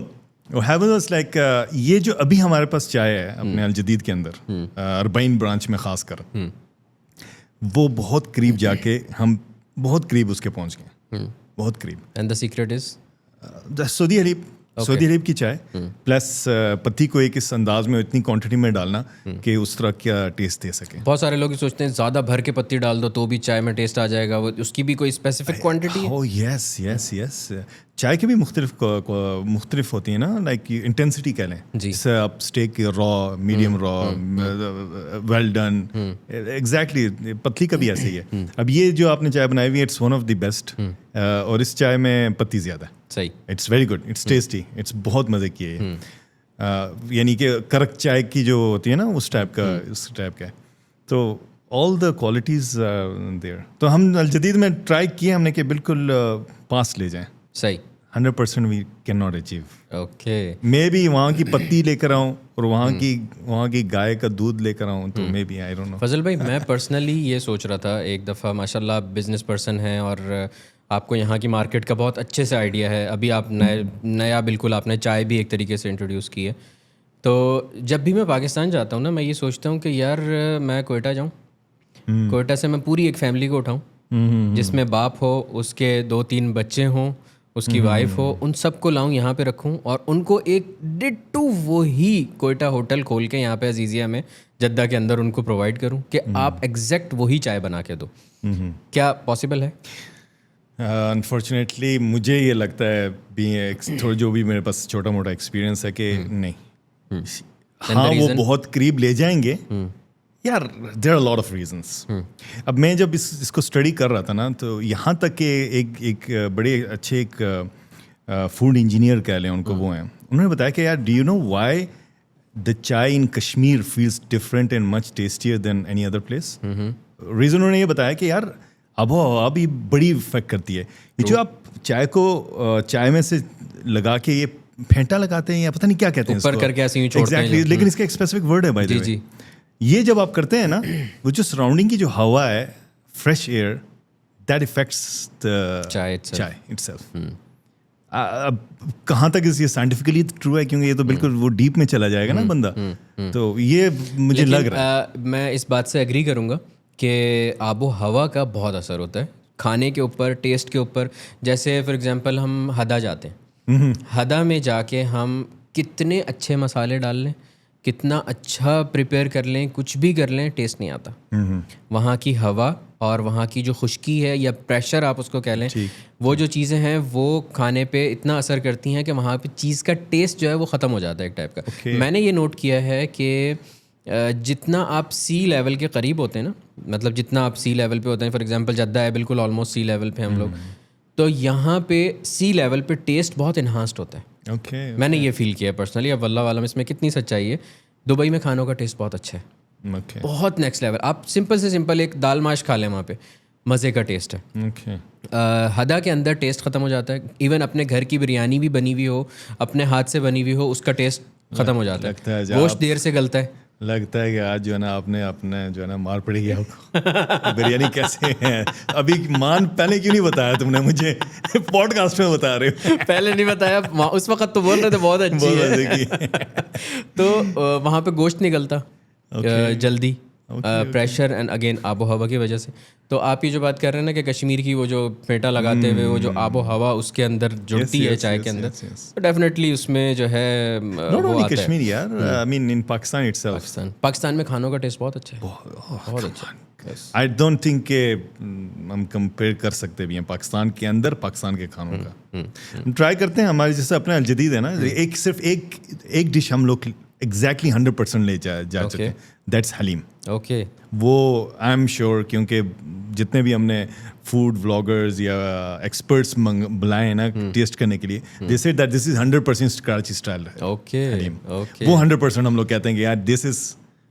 ہیوز لائک یہ جو ابھی ہمارے پاس چائے ہے اپنے الجدید کے اندر, اربعین برانچ میں خاص کر, وہ بہت قریب جا کے ہم بہت قریب اس کے پہنچ گئے, بہت قریب. اینڈ دا سیکرٹ از سعودی علیب. سعودی عرب کی چائے پلس پتی کو ایک اس انداز میں اتنی کوانٹٹی میں ڈالنا کہ اس طرح کا ٹیسٹ دے سکے. بہت سارے لوگ سوچتے ہیں زیادہ بھر کے پتی ڈال دو تو بھی چائے میں ٹیسٹ آ جائے گا, وہ اس کی بھی کوئی اسپیسیفک کوانٹٹی ہے؟ یس یس یس, چائے کی بھی مختلف ہوتی ہیں نا, لائک انٹینسٹی کہہ لیں. جیسے آپ اسٹیک را, میڈیم را, ویل ڈن, ایگزیکٹلی پتلی کا بھی ایسے ہی ہے. اب یہ جو آپ نے چائے بنائی ہوئی ہے it's one of the best, اور اس چائے میں پتی زیادہ ہے. صحیح, it's very good, it's tasty, it's بہت مزے کی ہے. یعنی کہ کرک چائے کی جو ہوتی ہے نا اس ٹائپ کا ہے. تو آل دا کوالٹیز دیئر. تو ہم الجدید میں ٹرائی کیے ہم نے کہ بالکل پاس لے جائیں. صحیح, 100% we can not achieve. Okay, میں بھی وہاں کی پتی لے کر آؤں اور وہاں کی گائے کا دودھ لے کر آؤں, تو میں بھی آئی ڈونٹ نو. فضل بھائی, میں پرسنلی یہ سوچ رہا تھا ایک دفعہ, ماشاء اللہ آپ بزنس پرسن ہیں اور آپ کو یہاں کی مارکیٹ کا بہت اچھے سے آئیڈیا ہے. ابھی آپ نیا بالکل آپ نے چائے بھی ایک طریقے سے انٹروڈیوس کی ہے. تو جب بھی میں پاکستان جاتا ہوں نا, میں یہ سوچتا ہوں کہ یار میں کوئٹہ جاؤں, کوئٹہ سے میں پوری ایک فیملی کو اٹھاؤں جس میں باپ ہو, اس کے 2-3 بچے ہوں, اس کی وائف ہو, ان سب کو لاؤں یہاں پہ رکھوں اور ان کو ایک ڈٹو وہی کوئٹہ ہوٹل کھول کے یہاں پہ عزیزیہ میں جدہ کے اندر ان کو پرووائڈ کروں کہ آپ ایگزیکٹ وہی چائے بنا کے دو. کیا پاسبل ہے؟ انفارچونیٹلی مجھے یہ لگتا ہے تھوڑا جو بھی میرے پاس چھوٹا موٹا ایکسپیرینس ہے کہ نہیں. ہاں وہ بہت قریب لے جائیں گے یار, there are lot of reasons. اب میں جب اس کو اسٹڈی کر رہا تھا نا, تو یہاں تک کہ ایک بڑے اچھے ایک فوڈ انجینئر کہہ لیں ان کو, وہ ہیں, انہوں نے بتایا کہ یار do you know why the chai in Kashmir feels different and much tastier than any other place. Reason انہوں نے یہ بتایا کہ یار آب و ہوا بھی بڑی افیکٹ کرتی ہے. یہ جو آپ چائے کو چائے میں سے لگا کے یہ پھینٹا لگاتے ہیں یا پتہ نہیں کیا کہتے ہیں اوپر کر کے ایسے ہی چھوڑتے ہیں, ایگزیکٹلی, لیکن اس کا ایک اسپیسیفک ورڈ ہے بائی دی وے. یہ جب آپ کرتے ہیں نا, وہ جو سراؤنڈنگ کی جو ہوا ہے, fresh air, that affects the چائے اٹسیلف. اب کہاں تک یہ سائنٹیفکلی ٹرو ہے, کیونکہ یہ تو بالکل وہ ڈیپ میں چلا جائے گا نا بندہ. تو یہ مجھے لگ رہا ہے, میں اس بات سے ایگری کروں گا کہ آب و ہوا کا بہت اثر ہوتا ہے کھانے کے اوپر, ٹیسٹ کے اوپر. جیسے فار ایگزامپل ہم ہدا جاتے ہیں, ہدا میں جا کے ہم کتنے اچھے مسالے ڈال لیں, کتنا اچھا پریپیئر کر لیں, کچھ بھی کر لیں, ٹیسٹ نہیں آتا. وہاں کی ہوا اور وہاں کی جو خشکی ہے یا پریشر آپ اس کو کہہ لیں, وہ جو چیزیں ہیں وہ کھانے پہ اتنا اثر کرتی ہیں کہ وہاں پہ چیز کا ٹیسٹ جو ہے وہ ختم ہو جاتا ہے ایک ٹائپ کا. میں نے یہ نوٹ کیا ہے کہ جتنا آپ سی لیول کے قریب ہوتے ہیں نا, مطلب جتنا آپ سی لیول پہ ہوتے ہیں, فار ایگزامپل جدہ ہے بالکل آلموسٹ سی لیول پہ ہم لوگ, تو یہاں پہ سی لیول پہ ٹیسٹ بہت انہانسڈ ہوتا ہے. میں نے یہ فیل کیا ہے پرسنلی. اب واللہ عالم اس میں کتنی سچائی ہے. دبئی میں کھانوں کا ٹیسٹ بہت اچھا ہے, بہت نیکسٹ لیول. آپ سمپل سے سمپل ایک دال ماش کھا لیں, وہاں پہ مزے کا ٹیسٹ ہے. ہدا کے اندر ٹیسٹ ختم ہو جاتا ہے. ایون اپنے گھر کی بریانی بھی بنی ہوئی ہو, اپنے ہاتھ سے بنی ہوئی ہو, اس کا ٹیسٹ ختم ہو جاتا ہے. گوشت دیر سے گلتا ہے. لگتا ہے کہ آج جو ہے نا آپ نے اپنے جو ہے نا مار پڑے گی آپ کو. بریانی کیسے ہے ابھی پہلے کیوں نہیں بتایا تم نے مجھے, پوڈ کاسٹ میں بتا رہے ہو. پہلے نہیں بتایا, اس وقت تو بول رہے تھے بہت اچھی ہے. تو وہاں پہ گوشت نکلتا جلدی, پریشر اینڈ اگین آب و ہوا کی وجہ سے. تو آپ یہ جو بات کر رہے ہیں نا کہ کشمیر کی وہ جو پھینٹا لگاتے ہوئے وہ جو آب و ہوا اس کے اندر جڑتی ہے چائے کے اندر, تو ڈیفینیٹلی اس میں جو ہے وہ آتا ہے. کشمیر یار, آئی مین ان پاکستان اٹسیلف, پاکستان میں کھانوں کا ٹیسٹ بہت اچھا ہے, بہت اچھا. آئی ڈونٹ تھنک کہ ہم کمپیئر کر سکتے بھی ہیں پاکستان کے اندر پاکستان کے کھانوں کا. ٹرائی کرتے ہیں ہمارے جیسے اپنے الجدید ہے نا, صرف ایک ڈش ہم لوگ ایگزیکٹلی 100% لے جا چکے ہیں, دیٹس حلیم. اوکے, وہ آئی ایم شیور, کیونکہ جتنے بھی ہم نے فوڈ بلاگرز یا ایکسپرٹس بلائے ہیں نا ٹیسٹ کرنے کے لیے, they said that this is 100% Karachi style ہے. حلیم وہ 100% ہم لوگ کہتے ہیں کہ یار دس از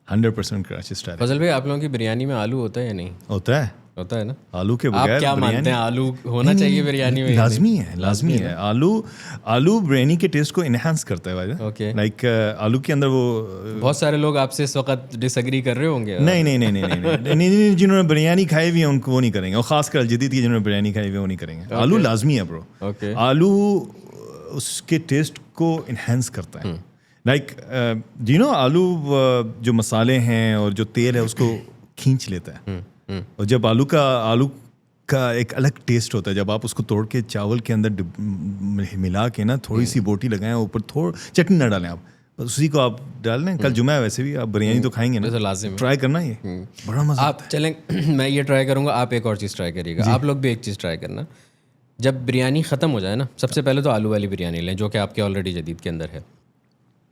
100% کراچی اسٹائل. فضل بھائی, آپ لوگوں کی بریانی میں آلو ہوتا ہے یا نہیں؟ ہوتا ہے, ہوتا ہے نا. آلو کے بغیر کیا مانتے ہیں, آلو ہونا چاہیے بریانی میں؟ لازمی ہے. آلو بریانی کے ٹیسٹ کو انہانس کرتا ہے بھائی. اوکے, لائک آلو کے اندر وہ بہت سارے لوگ آپ سے اس وقت ڈس ایگری کر رہے ہوں گے. نہیں, جنہوں نے بریانی کھائی ہوئی ہے ان کو وہ نہیں کریں گے, اور خاص کر الجدید کی جنہوں نے بریانی کھائی ہوئی ہے وہ نہیں کریں گے. آلو لازمی ہے برو. آلو اس کے ٹیسٹ کو انہانس کرتا ہے. لائک ڈو یو نو, آلو جو مسالے ہیں اور جو تیل ہے اس کو کھینچ لیتا ہے, اور جب آلو کا ایک الگ ٹیسٹ ہوتا ہے جب آپ اس کو توڑ کے چاول کے اندر ملا کے نا تھوڑی سی بوٹی لگائیں اوپر تھوڑا چٹنی نہ ڈالیں آپ اسی کو آپ ڈال دیں. کل جمعہ ہے ویسے بھی آپ بریانی تو کھائیں گے نا, لازم ٹرائی کرنا یہ بڑا مزہ. آپ چلیں میں یہ ٹرائی کروں گا, آپ ایک اور چیز ٹرائی کریے گا. آپ لوگ بھی ایک چیز ٹرائی کرنا, جب بریانی ختم ہو جائے نا, سب سے پہلے تو آلو والی بریانی لیں جو کہ آپ کے آلریڈی جدید کے اندر ہے.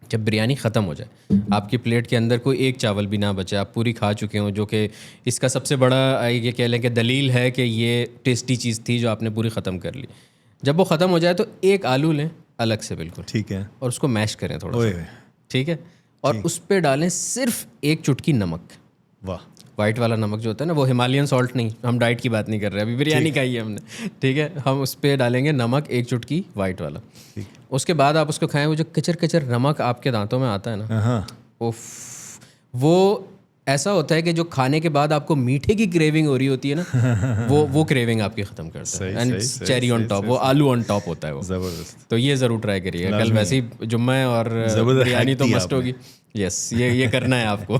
جب بریانی ختم ہو جائے, آپ کی پلیٹ کے اندر کوئی ایک چاول بھی نہ بچے, آپ پوری کھا چکے ہوں, جو کہ اس کا سب سے بڑا یہ کہہ لیں کہ دلیل ہے کہ یہ ٹیسٹی چیز تھی جو آپ نے پوری ختم کر لی. جب وہ ختم ہو جائے تو ایک آلو لیں الگ سے بالکل, ٹھیک ہے, اور اس کو میش کریں تھوڑا سا, ٹھیک ہے, اور اس پہ ڈالیں صرف ایک چٹکی نمک. واہ, وائٹ والا نمک جو ہوتا ہے نا, وہ ہمالیین سالٹ نہیں, ہم ڈائٹ کی بات نہیں کر رہے, ابھی بریانی کھائی ہے ہم نے, ٹھیک ہے, ہم اس پہ ڈالیں گے نمک ایک چٹکی وائٹ والا. اس کے بعد آپ اس کو کھائیں, وہ جو کچر کچر نمک آپ کے دانتوں میں آتا ہے نا, اوف, وہ ایسا ہوتا ہے کہ جو کھانے کے بعد آپ کو میٹھے کی کریونگ ہو رہی ہوتی ہے نا, وہ کریونگ آپ کی ختم کرتا ہے. اینڈ چیری آن ٹاپ, وہ آلو آن ٹاپ ہوتا ہے وہ. زبردست. تو یہ ضرور ٹرائی کریے گا, کل ویسے ہی جمعہ ہے اور بریانی تو مسٹ ہوگی. یس, یہ کرنا ہے آپ کو.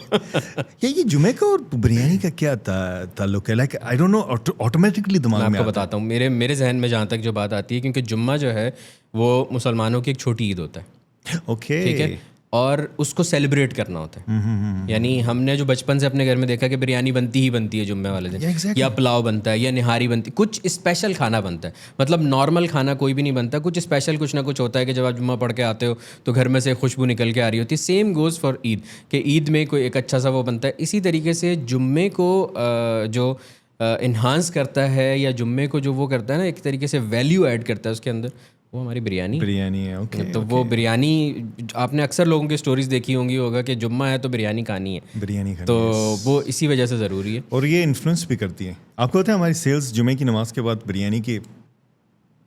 یہ جمعے کا اور بریانی کا کیا تعلق ہے؟ Like I don't know, automatically دماغ میں آپ کو بتاتا ہوں, میرے ذہن میں جہاں تک جو بات آتی ہے, کیونکہ جمعہ جو ہے وہ مسلمانوں کی ایک چھوٹی عید ہوتا ہے, اوکے, ٹھیک ہے, اور اس کو سیلیبریٹ کرنا ہوتا ہے. یعنی ہم نے جو بچپن سے اپنے گھر میں دیکھا کہ بریانی بنتی ہی بنتی ہے جمعے والے دن, یا پلاؤ بنتا ہے, یا نہاری بنتی, کچھ اسپیشل کھانا بنتا ہے. مطلب نارمل کھانا کوئی بھی نہیں بنتا, کچھ اسپیشل کچھ نہ کچھ ہوتا ہے کہ جب آپ جمعہ پڑھ کے آتے ہو تو گھر میں سے خوشبو نکل کے آ رہی ہوتی ہے. سیم گوز فار عید, کہ عید میں کوئی ایک اچھا سا وہ بنتا ہے. اسی طریقے سے جمعے کو جو انہانس کرتا ہے, یا جمعے کو جو وہ کرتا ہے نا, ایک طریقے سے ویلیو ایڈ کرتا ہے اس کے اندر, وہ ہماری بریانی ہے. اوکے, تو وہ بریانی آپ نے اکثر لوگوں کی سٹوریز دیکھی ہوں گی ہوگا کہ جمعہ ہے تو بریانی کھانی ہے, بریانی تو وہ اسی وجہ سے ضروری ہے. اور یہ انفلوئنس بھی کرتی ہے. آپ کو پتہ ہے ہماری سیلز جمعے کی نماز کے بعد بریانی کی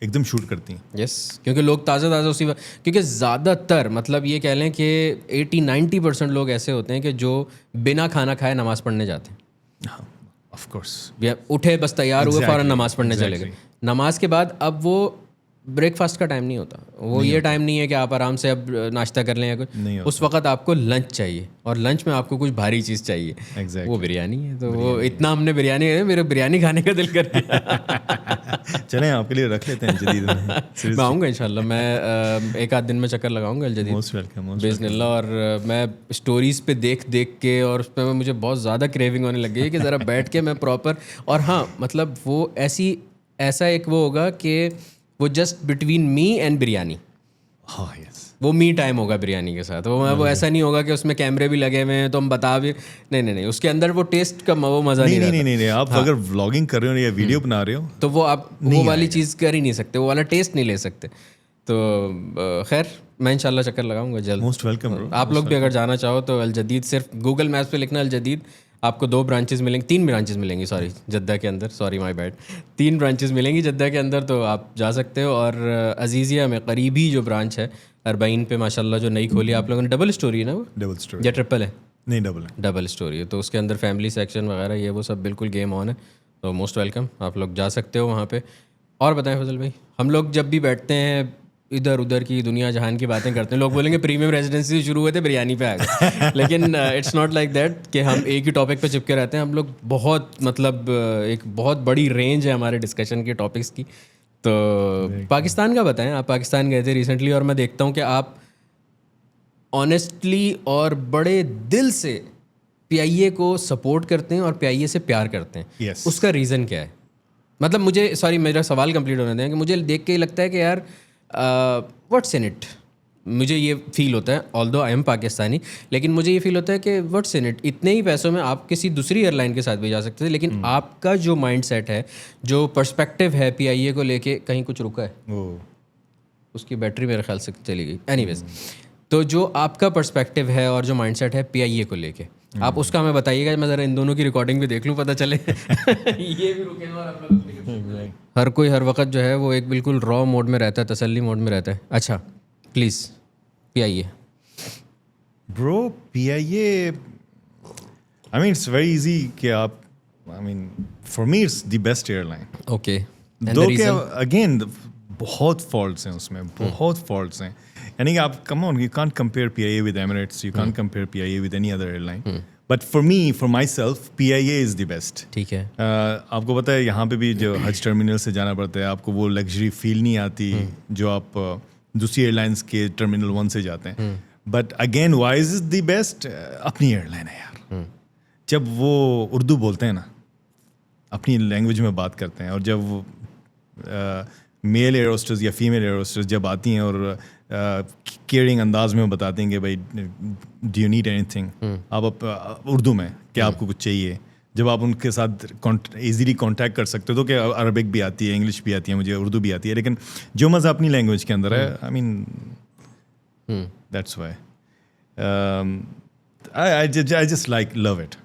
ایک دم شوٹ کرتی ہیں. یس, کیونکہ لوگ تازہ اسی وقت, کیونکہ زیادہ تر مطلب یہ کہہ لیں کہ 80-90% لوگ ایسے ہوتے ہیں کہ جو بنا کھانا کھائے نماز پڑھنے جاتے ہیں. آف کورس, اٹھے بس تیار ہوئے فوراً نماز پڑھنے چلے گئے. نماز کے بعد اب وہ بریک فاسٹ کا ٹائم نہیں ہوتا, وہ یہ ٹائم نہیں ہے کہ آپ آرام سے اب ناشتہ کر لیں یا کچھ, اس وقت آپ کو لنچ چاہیے, اور لنچ میں آپ کو کچھ بھاری چیز چاہیے, وہ بریانی ہے. تو وہ اتنا ہم نے بریانی ہے, میرے بریانی کھانے کا دل کر دیا. چلیں آپ کے لیے رکھ لیتے ہیں جدید میں. میں آؤں گا انشاءاللہ, میں ایک آدھ دن میں چکر لگاؤں گا الجدید باذن اللہ. اور میں اسٹوریز پہ دیکھ کے, اور اس پہ مجھے بہت زیادہ کریونگ ہونے لگ گئی کہ ذرا بیٹھ کے میں پراپر, اور ہاں مطلب وہ ایسا ایک وہ ہوگا کہ وہ just between me and biryani, وہ می ٹائم ہوگا بریانی کے ساتھ. وہ ایسا نہیں ہوگا کہ اس میں کیمرے بھی لگے ہوئے ہیں تو ہم بتا بھی نہیں, اس کے اندر وہ ٹیسٹ کا وہ مزہ نہیں. آپ اگر ولاگنگ کر رہے ہو یا ویڈیو بنا رہے ہو تو وہ آپ وہ والی چیز کر ہی نہیں سکتے, وہ والا ٹیسٹ نہیں لے سکتے. تو خیر, میں انشاءاللہ چکر لگاؤں گا جلد. Most welcome. آپ لوگ بھی اگر جانا چاہو تو الجدید, صرف گوگل میپس پہ لکھنا الجدید, آپ کو 2 برانچز ملیں گی, 3 برانچز ملیں گی, سوری جدہ کے اندر, سوری مائی بیڈ, 3 برانچز ملیں گی جدہ کے اندر, تو آپ جا سکتے ہو. اور عزیزیہ میں قریبی جو برانچ ہے اربعین پہ ماشاءاللہ جو نئی کھولی آپ لوگوں نے, ڈبل اسٹوری ہے نا, وہ ڈبل اسٹوری یا ٹرپل ہے؟ نہیں, ڈبل اسٹوری ہے. تو اس کے اندر فیملی سیکشن وغیرہ یہ وہ سب بالکل گیم آن ہے, تو موسٹ ویلکم, آپ لوگ جا سکتے ہو وہاں پہ. اور بتائیں فضل بھائی, ہم لوگ جب بھی بیٹھتے ہیں ادھر کی دنیا جہان کی باتیں کرتے ہیں, لوگ بولیں گے پریمیم ریزیڈنسی شروع ہوئے تھے بریانی پہ آ گئے, لیکن اٹس ناٹ لائک دیٹ کہ ہم ایک ہی ٹاپک پہ چپکے رہتے ہیں. ہم لوگ بہت مطلب ایک بہت بڑی رینج ہے ہمارے ڈسکشن کے ٹاپکس کی. تو پاکستان کا بتائیں, آپ پاکستان گئے تھے ریسنٹلی, اور میں دیکھتا ہوں کہ آپ آنیسٹلی اور بڑے دل سے پی آئی اے کو سپورٹ کرتے ہیں اور پی آئی اے سے پیار کرتے ہیں. اس کا ریزن کیا ہے؟ مطلب مجھے, سوری میرا سوال کمپلیٹ ہونے دیں, کہ مجھے دیکھ کے لگتا ہے کہ یار واٹس ان اٹ, مجھے یہ فیل ہوتا ہے, آلدو آئی ایم پاکستانی, لیکن مجھے یہ فیل ہوتا ہے کہ واٹس ان اٹ, اتنے ہی پیسوں میں آپ کسی دوسری ایئر لائن کے ساتھ بھی جا سکتے تھے, لیکن آپ کا جو مائنڈ سیٹ ہے, جو پرسپیکٹیو ہے پی آئی اے کو لے کے, کہیں کچھ رکا ہے, اس کی بیٹری میرے خیال سے چلی گئی. اینی ویز, تو جو آپ کا پرسپیکٹیو ہے اور جو مائنڈ سیٹ ہے پی آئی اے کو لے کے, آپ اس کا ہمیں بتائیے گا, میں ذرا ان دونوں کی ریکارڈنگ بھی دیکھ لوں, پتہ چلے یہ بھی رکے اور ہر کوئی ہر وقت جو ہے وہ ایک بالکل را موڈ میں رہتا ہے, تسلی موڈ میں رہتا ہے. اچھا please P I A bro, P I A, I mean it's very easy کہ آپ, I mean for me it's the best airline. Okay, دو کہ اگین بہت فالٹس ہیں اس میں, بہت فالٹس ہیں. یعنی کہ آپ come on, you can't compare P I A with Emirates, you can't compare P I A with any other airline. But for me for myself PIA is the best. ٹھیک ہے. آپ کو پتہ ہے یہاں پہ بھی جو حج ٹرمینل سے جانا پڑتا ہے آپ کو وہ لگژری فیل نہیں آتی جو آپ دوسری ایئر لائنس کے ٹرمینل 1 سے جاتے ہیں. But again why is the best? اپنی ایئر لائن ہے یار. جب وہ اردو بولتے ہیں نا, اپنی لینگویج میں بات کرتے ہیں, اور جب وہ میل ایئر ہوسٹس یا فیمیل ایئر ہوسٹس جب آتی ہیں اور کیئرنگ انداز میں بتاتے ہیں کہ بھائی do you need any thing, آپ اردو میں کیا آپ کو کچھ چاہیے, جب آپ ان کے ساتھ ایزیلی کانٹیکٹ کر سکتے ہو. تو کہ عربک بھی آتی ہے, انگلش بھی آتی ہے, مجھے اردو بھی آتی ہے, لیکن جو مزہ اپنی لینگویج کے اندر ہے, I mean that's why I just like love it.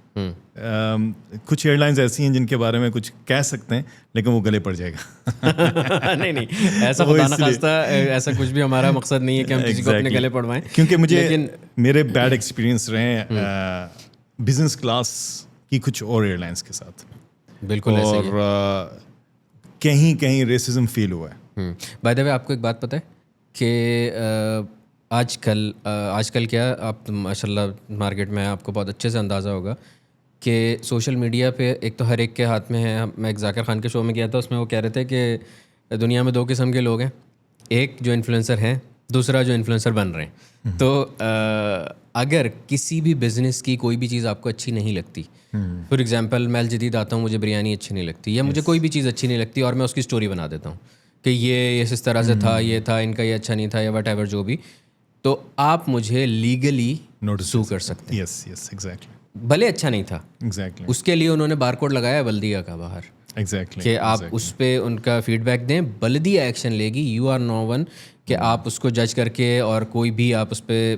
کچھ ایئر لائنز ایسی ہیں جن کے بارے میں کچھ کہہ سکتے ہیں لیکن وہ گلے پڑ جائے گا. نہیں ایسا خدا نخواستہ ایسا کچھ بھی ہمارا مقصد نہیں ہے کہ ہم کسی کو اپنے گلے پڑوائیں. کیونکہ مجھے میرے بیڈ ایکسپیرینس رہے ہیں بزنس کلاس کی کچھ اور ایئر لائنس کے ساتھ. بالکل. اور کہیں ریسزم فیل ہوا ہے. بائی دا وے آپ کو ایک بات پتہ ہے کہ آج کل کیا آپ ماشاء اللہ مارکیٹ میں آپ کو بہت اچھے سے اندازہ ہوگا کہ سوشل میڈیا پہ ایک تو ہر ایک کے ہاتھ میں ہے. میں ایک ذاکر خان کے شو میں گیا تھا, اس میں وہ کہہ رہے تھے کہ دنیا میں 2 قسم کے لوگ ہیں, ایک جو انفلوئنسر ہیں, دوسرا جو انفلوئنسر بن رہے ہیں. تو اگر کسی بھی بزنس کی کوئی بھی چیز آپ کو اچھی نہیں لگتی, فار ایگزامپل میں الجدید آتا ہوں, مجھے بریانی اچھی نہیں لگتی یا مجھے کوئی بھی چیز اچھی نہیں لگتی اور میں اس کی اسٹوری بنا دیتا ہوں کہ یہ اس طرح سے تھا, یہ تھا, ان کا یہ اچھا نہیں تھا یا وٹ ایور جو بھی, تو آپ مجھے لیگلی سو کر سکتے ہیں. Yes exactly. بھلے اچھا نہیں تھا, ایگزیکٹلی, اس کے لیے انہوں نے بار کوڈ لگایا بلدیہ کا باہر, ایگزیکٹلی, کہ آپ اس پہ ان کا فیڈ بیک دیں, بلدیہ ایکشن لے گی. یو آر نو ون کہ آپ اس کو جج کر کے اور کوئی بھی آپ اس پہ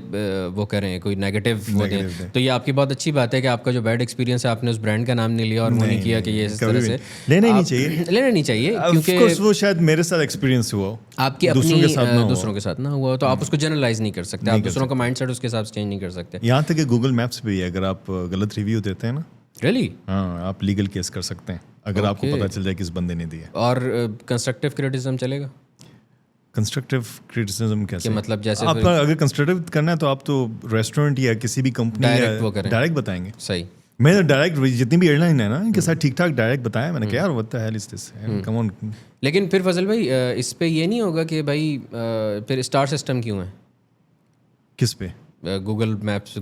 وہ کریں, کوئی نیگیٹو وہ دیں. تو یہ آپ کی بہت اچھی بات ہے کہ آپ کا جو بیڈ ایکسپیرینس ہے آپ نے اس برانڈ کا نام نہیں لیا اور وہ نہیں کیا کہ یہ اس طرح سے لینا نہیں چاہیے کیونکہ وہ شاید میرے ساتھ ایکسپیرینس ہوا, آپ کی اپنی دوسروں کے ساتھ نہ ہوا, تو آپ اس کو جنرلائز نہیں کر سکتے, آپ دوسروں کا مائنڈ سیٹ اس کے حساب سے چینج نہیں کر سکتے. یہاں تک کہ گوگل میپس بھی ہے, اگر آپ غلط ریویو دیتے ہیں نا, ریئلی, ہاں, آپ لیگل کیس کر سکتے ہیں اگر آپ کو پتہ چل جائے کس بندے نے دیا. اور کنسٹرکٹیو کریٹیسزم چلے گا؟ کنسٹرکٹیو کریٹیسزم کیسے؟ مطلب جیسے آپ اگر کنسٹرکٹیو کرنا ہے تو آپ تو ریسٹورینٹ یا کسی بھی کمپنی ڈائریکٹ بتائیں گے. صحیح. میں نے ڈائریکٹ جتنی بھی ایئر لائن ہے نا ان کے ساتھ ٹھیک ٹھاک ڈائریکٹ بتایا, میں نے کہا یار what the hell is this, come on. لیکن پھر فضل بھائی اس پہ یہ نہیں ہوگا کہ بھائی پھر اسٹار سسٹم کیوں ہے؟ کس پہ؟ Google maps.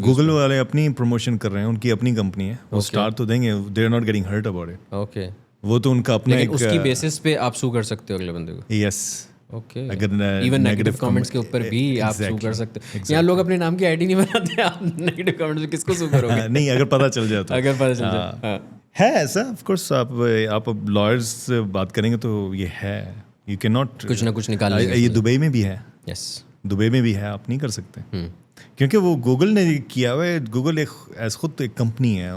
گوگل والے اپنی پروموشن کر رہے ہیں, ان کی اپنی کمپنی ہے, وہ اسٹار تو دیں گے, they are not getting hurt about it. Okay, وہ تو ان کا اپنا اس کی بیسس پہ آپ سو کر سکتے ہو اگلے بندے کو. یس. اوکے, اگر ایون نیگیٹو کامنٹس کے اوپر بھی آپ سو کر سکتے ہیں. یہاں لوگ اپنے نام کی آئی ڈی نہیں بناتے, آپ نیگیٹو کامنٹس میں کس کو سو کرو گے؟ نہیں, اگر پتہ چل جائے تو. اگر پتہ چل جائے ہے ایسا, آف کورس. آپ لائرز سے بات کریں گے تو یہ ہے, یو کین ناٹ کچھ نہ کچھ نکال. یہ دبئی میں بھی ہے. یس, دبئی میں بھی ہے, آپ نہیں کر سکتے کیونکہ وہ گوگل نے کیا ہوا ہے. گوگل ایک ایز خود ایک کمپنی ہے,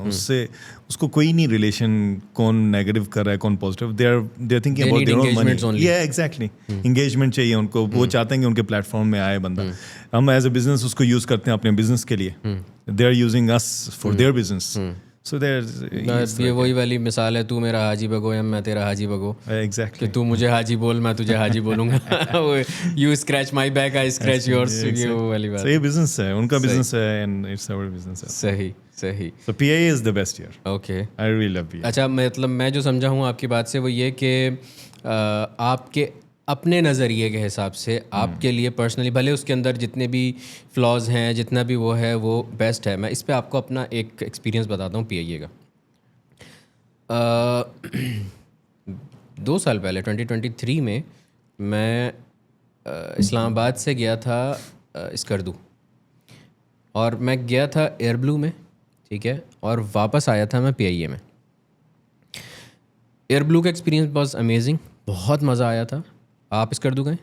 اس کو کوئی نہیں ریلیشن کون نیگیٹو کر رہا ہے کون positive. They are thinking about their own money. یا ایگزیکٹلی, انگیجمنٹ چاہیے ان کو. وہ چاہتے ہیں کہ ان کے پلیٹ فارم میں آئے بندہ. ہم ایز اے بزنس اس کو یوز کرتے ہیں اپنے بزنس کے لیے. They are using us for their business. So یہ وہی والی مثال ہے, تو میرا حاجی بگو یا میں تیرا حاجی بگو. ایگزیکٹلی, کہ تو مجھے حاجی بول, میں تجھے حاجی بولوں گا. You scratch my back, I scratch yours. یہ وہ والی بات. یہ بزنس ہے, ان کا بزنس ہے, اینڈ اٹس آور بزنس. صحیح. So PIA is the best here. Okay. I really love PIA. اچھا, مطلب میں جو سمجھا ہوں آپ کی بات سے وہ یہ کہ آپ کے اپنے نظریے کے حساب سے آپ کے لیے پرسنلی بھلے اس کے اندر جتنے بھی فلاز ہیں, جتنا بھی وہ ہے وہ بیسٹ ہے. میں اس پہ آپ کو اپنا ایک ایکسپیرینس بتاتا ہوں PIA کا. 2 سال پہلے 2023 میں میں اسلام آباد سے گیا تھا اسکردو, اور میں گیا تھا ایئر بلو میں, ٹھیک ہے, اور واپس آیا تھا میں PIA میں. ایئر بلو کا ایکسپیرینس واز امیزنگ, بہت مزہ آیا تھا. آپ اسکردو گئے؟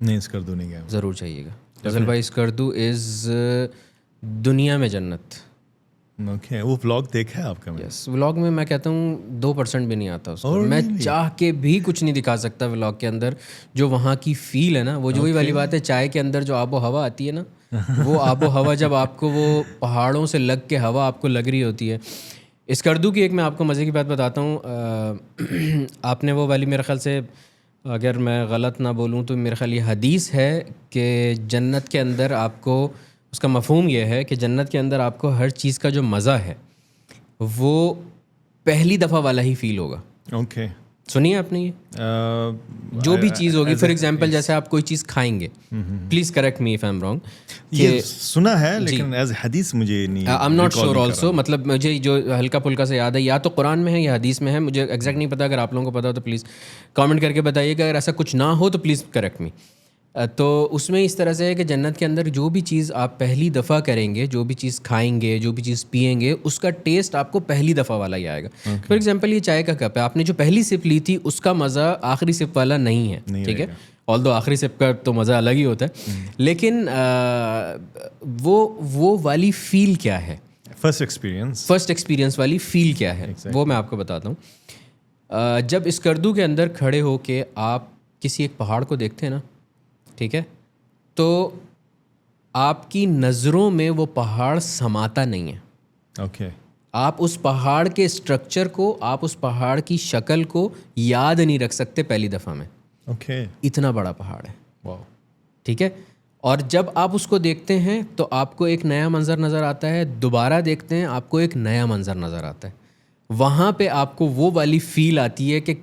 نہیں, اسکردو نہیں گیا. ضرور چاہیے گا فضل بھائی. اسکردو از دنیا میں جنت. اوکے, وہ ولاگ دیکھا ہے آپ کا؟ یس, ولاگ میں میں کہتا ہوں 2% بھی نہیں آتا اس کو. میں چاہ کے بھی کچھ نہیں دکھا سکتا ولاگ کے اندر. جو وہاں کی فیل ہے نا, وہ جو وہی والی بات ہے, چائے کے اندر جو آب و ہوا آتی ہے نا, وہ آب و ہوا جب آپ کو وہ پہاڑوں سے لگ کے ہوا آپ کو لگ رہی ہوتی ہے. اسکردو کی ایک میں آپ کو مزے کی بات بتاتا ہوں. آپ نے وہ والی, میرے خیال سے اگر میں غلط نہ بولوں تو میرے خیال یہ حدیث ہے کہ جنت کے اندر آپ کو اس کا مفہوم یہ ہے کہ جنت کے اندر آپ کو ہر چیز کا جو مزہ ہے وہ پہلی دفعہ والا ہی فیل ہوگا. اوکے, سنیے آپ نے یہ جو بھی چیز ہوگی, فار ایگزامپل جیسے آپ کوئی چیز کھائیں گے, please correct me if I am wrong, یہ سنا ہے لیکن ایز حدیث مجھے نہیں, I am not sure also, مطلب مجھے جو ہلکا پھلکا سے یاد ہے یا تو قرآن میں ہے یا حدیث میں ہے, مجھے ایگزیکٹ نہیں پتا. اگر آپ لوگوں کو پتا ہو تو پلیز کامنٹ کر کے بتائیے گا, اگر ایسا کچھ نہ ہو تو پلیز کریکٹ می. تو اس میں اس طرح سے ہے کہ جنت کے اندر جو بھی چیز آپ پہلی دفعہ کریں گے, جو بھی چیز کھائیں گے, جو بھی چیز پئیں گے, اس کا ٹیسٹ آپ کو پہلی دفعہ والا ہی آئے گا. فار ایگزامپل یہ چائے کا کپ ہے, آپ نے جو پہلی سپ لی تھی اس کا مزہ آخری سپ والا نہیں ہے, ٹھیک ہے, آلدو آخری سپ کا تو مزہ الگ ہی ہوتا ہے, لیکن وہ والی فیل کیا ہے, فرسٹ ایکسپیرینس والی فیل کیا ہے, وہ میں آپ کو بتاتا ہوں. جب اسکردو کے اندر کھڑے ہو کے آپ کسی ایک پہاڑ کو دیکھتے ہیں نا, ٹھیک ہے, تو آپ کی نظروں میں وہ پہاڑ سماتا نہیں ہے. اوکے, آپ اس پہاڑ کے اسٹرکچر کو, آپ اس پہاڑ کی شکل کو یاد نہیں رکھ سکتے پہلی دفعہ میں. اوکے, اتنا بڑا پہاڑ ہے. واو, ٹھیک ہے, اور جب آپ اس کو دیکھتے ہیں تو آپ کو ایک نیا منظر نظر آتا ہے, دوبارہ دیکھتے ہیں آپ کو ایک نیا منظر نظر آتا ہے. وہاں پہ آپ کو وہ والی فیل آتی ہے کہ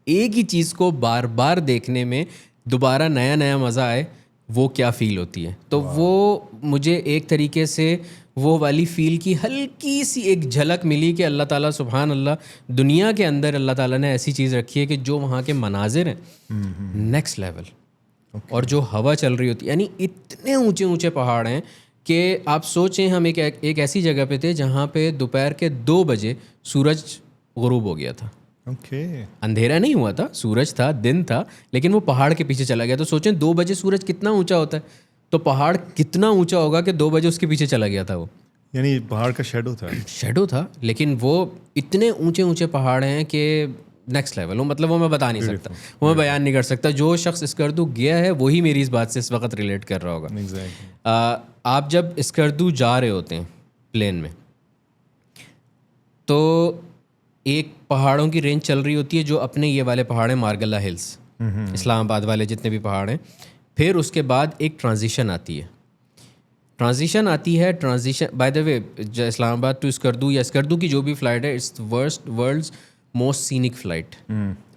ایک ہی چیز کو بار بار دیکھنے میں دوبارہ نیا نیا مزہ آئے, وہ کیا فیل ہوتی ہے. تو وہ مجھے ایک طریقے سے وہ والی فیل کی ہلکی سی ایک جھلک ملی کہ اللہ تعالیٰ سبحان اللہ دنیا کے اندر اللہ تعالیٰ نے ایسی چیز رکھی ہے کہ جو وہاں کے مناظر ہیں نیکسٹ لیول, اور جو ہوا چل رہی ہوتی ہے, یعنی اتنے اونچے اونچے پہاڑ ہیں کہ آپ سوچیں ہم ایک ایسی جگہ پہ تھے جہاں پہ دوپہر کے 2 بجے سورج غروب ہو گیا تھا. اندھیرا نہیں ہوا تھا, سورج تھا, دن تھا, لیکن وہ پہاڑ کے پیچھے چلا گیا. تو سوچیں 2 بجے سورج کتنا اونچا ہوتا ہے, تو پہاڑ کتنا اونچا ہوگا کہ 2 بجے اس کے پیچھے چلا گیا تھا. وہ یعنی پہاڑ کا شیڈو تھا, لیکن وہ اتنے اونچے اونچے پہاڑ ہیں کہ نیکسٹ لیول. وہ مطلب وہ میں بتا نہیں سکتا, وہ میں بیان نہیں کر سکتا. جو شخص اسکردو گیا ہے وہی میری اس بات سے اس وقت ریلیٹ کر رہا ہوگا. آپ جب اسکردو جا رہے ہوتے ہیں پلین میں, تو ایک پہاڑوں کی رینج چل رہی ہوتی ہے جو اپنے یہ والے پہاڑ ہیں, مارگلہ ہلز, اسلام آباد والے جتنے بھی پہاڑ ہیں. پھر اس کے بعد ایک ٹرانزیشن آتی ہے. بائی دا وے اسلام آباد ٹو اسکردو یا اسکردو کی جو بھی فلائٹ ہے, it's worlds most Sainik flight.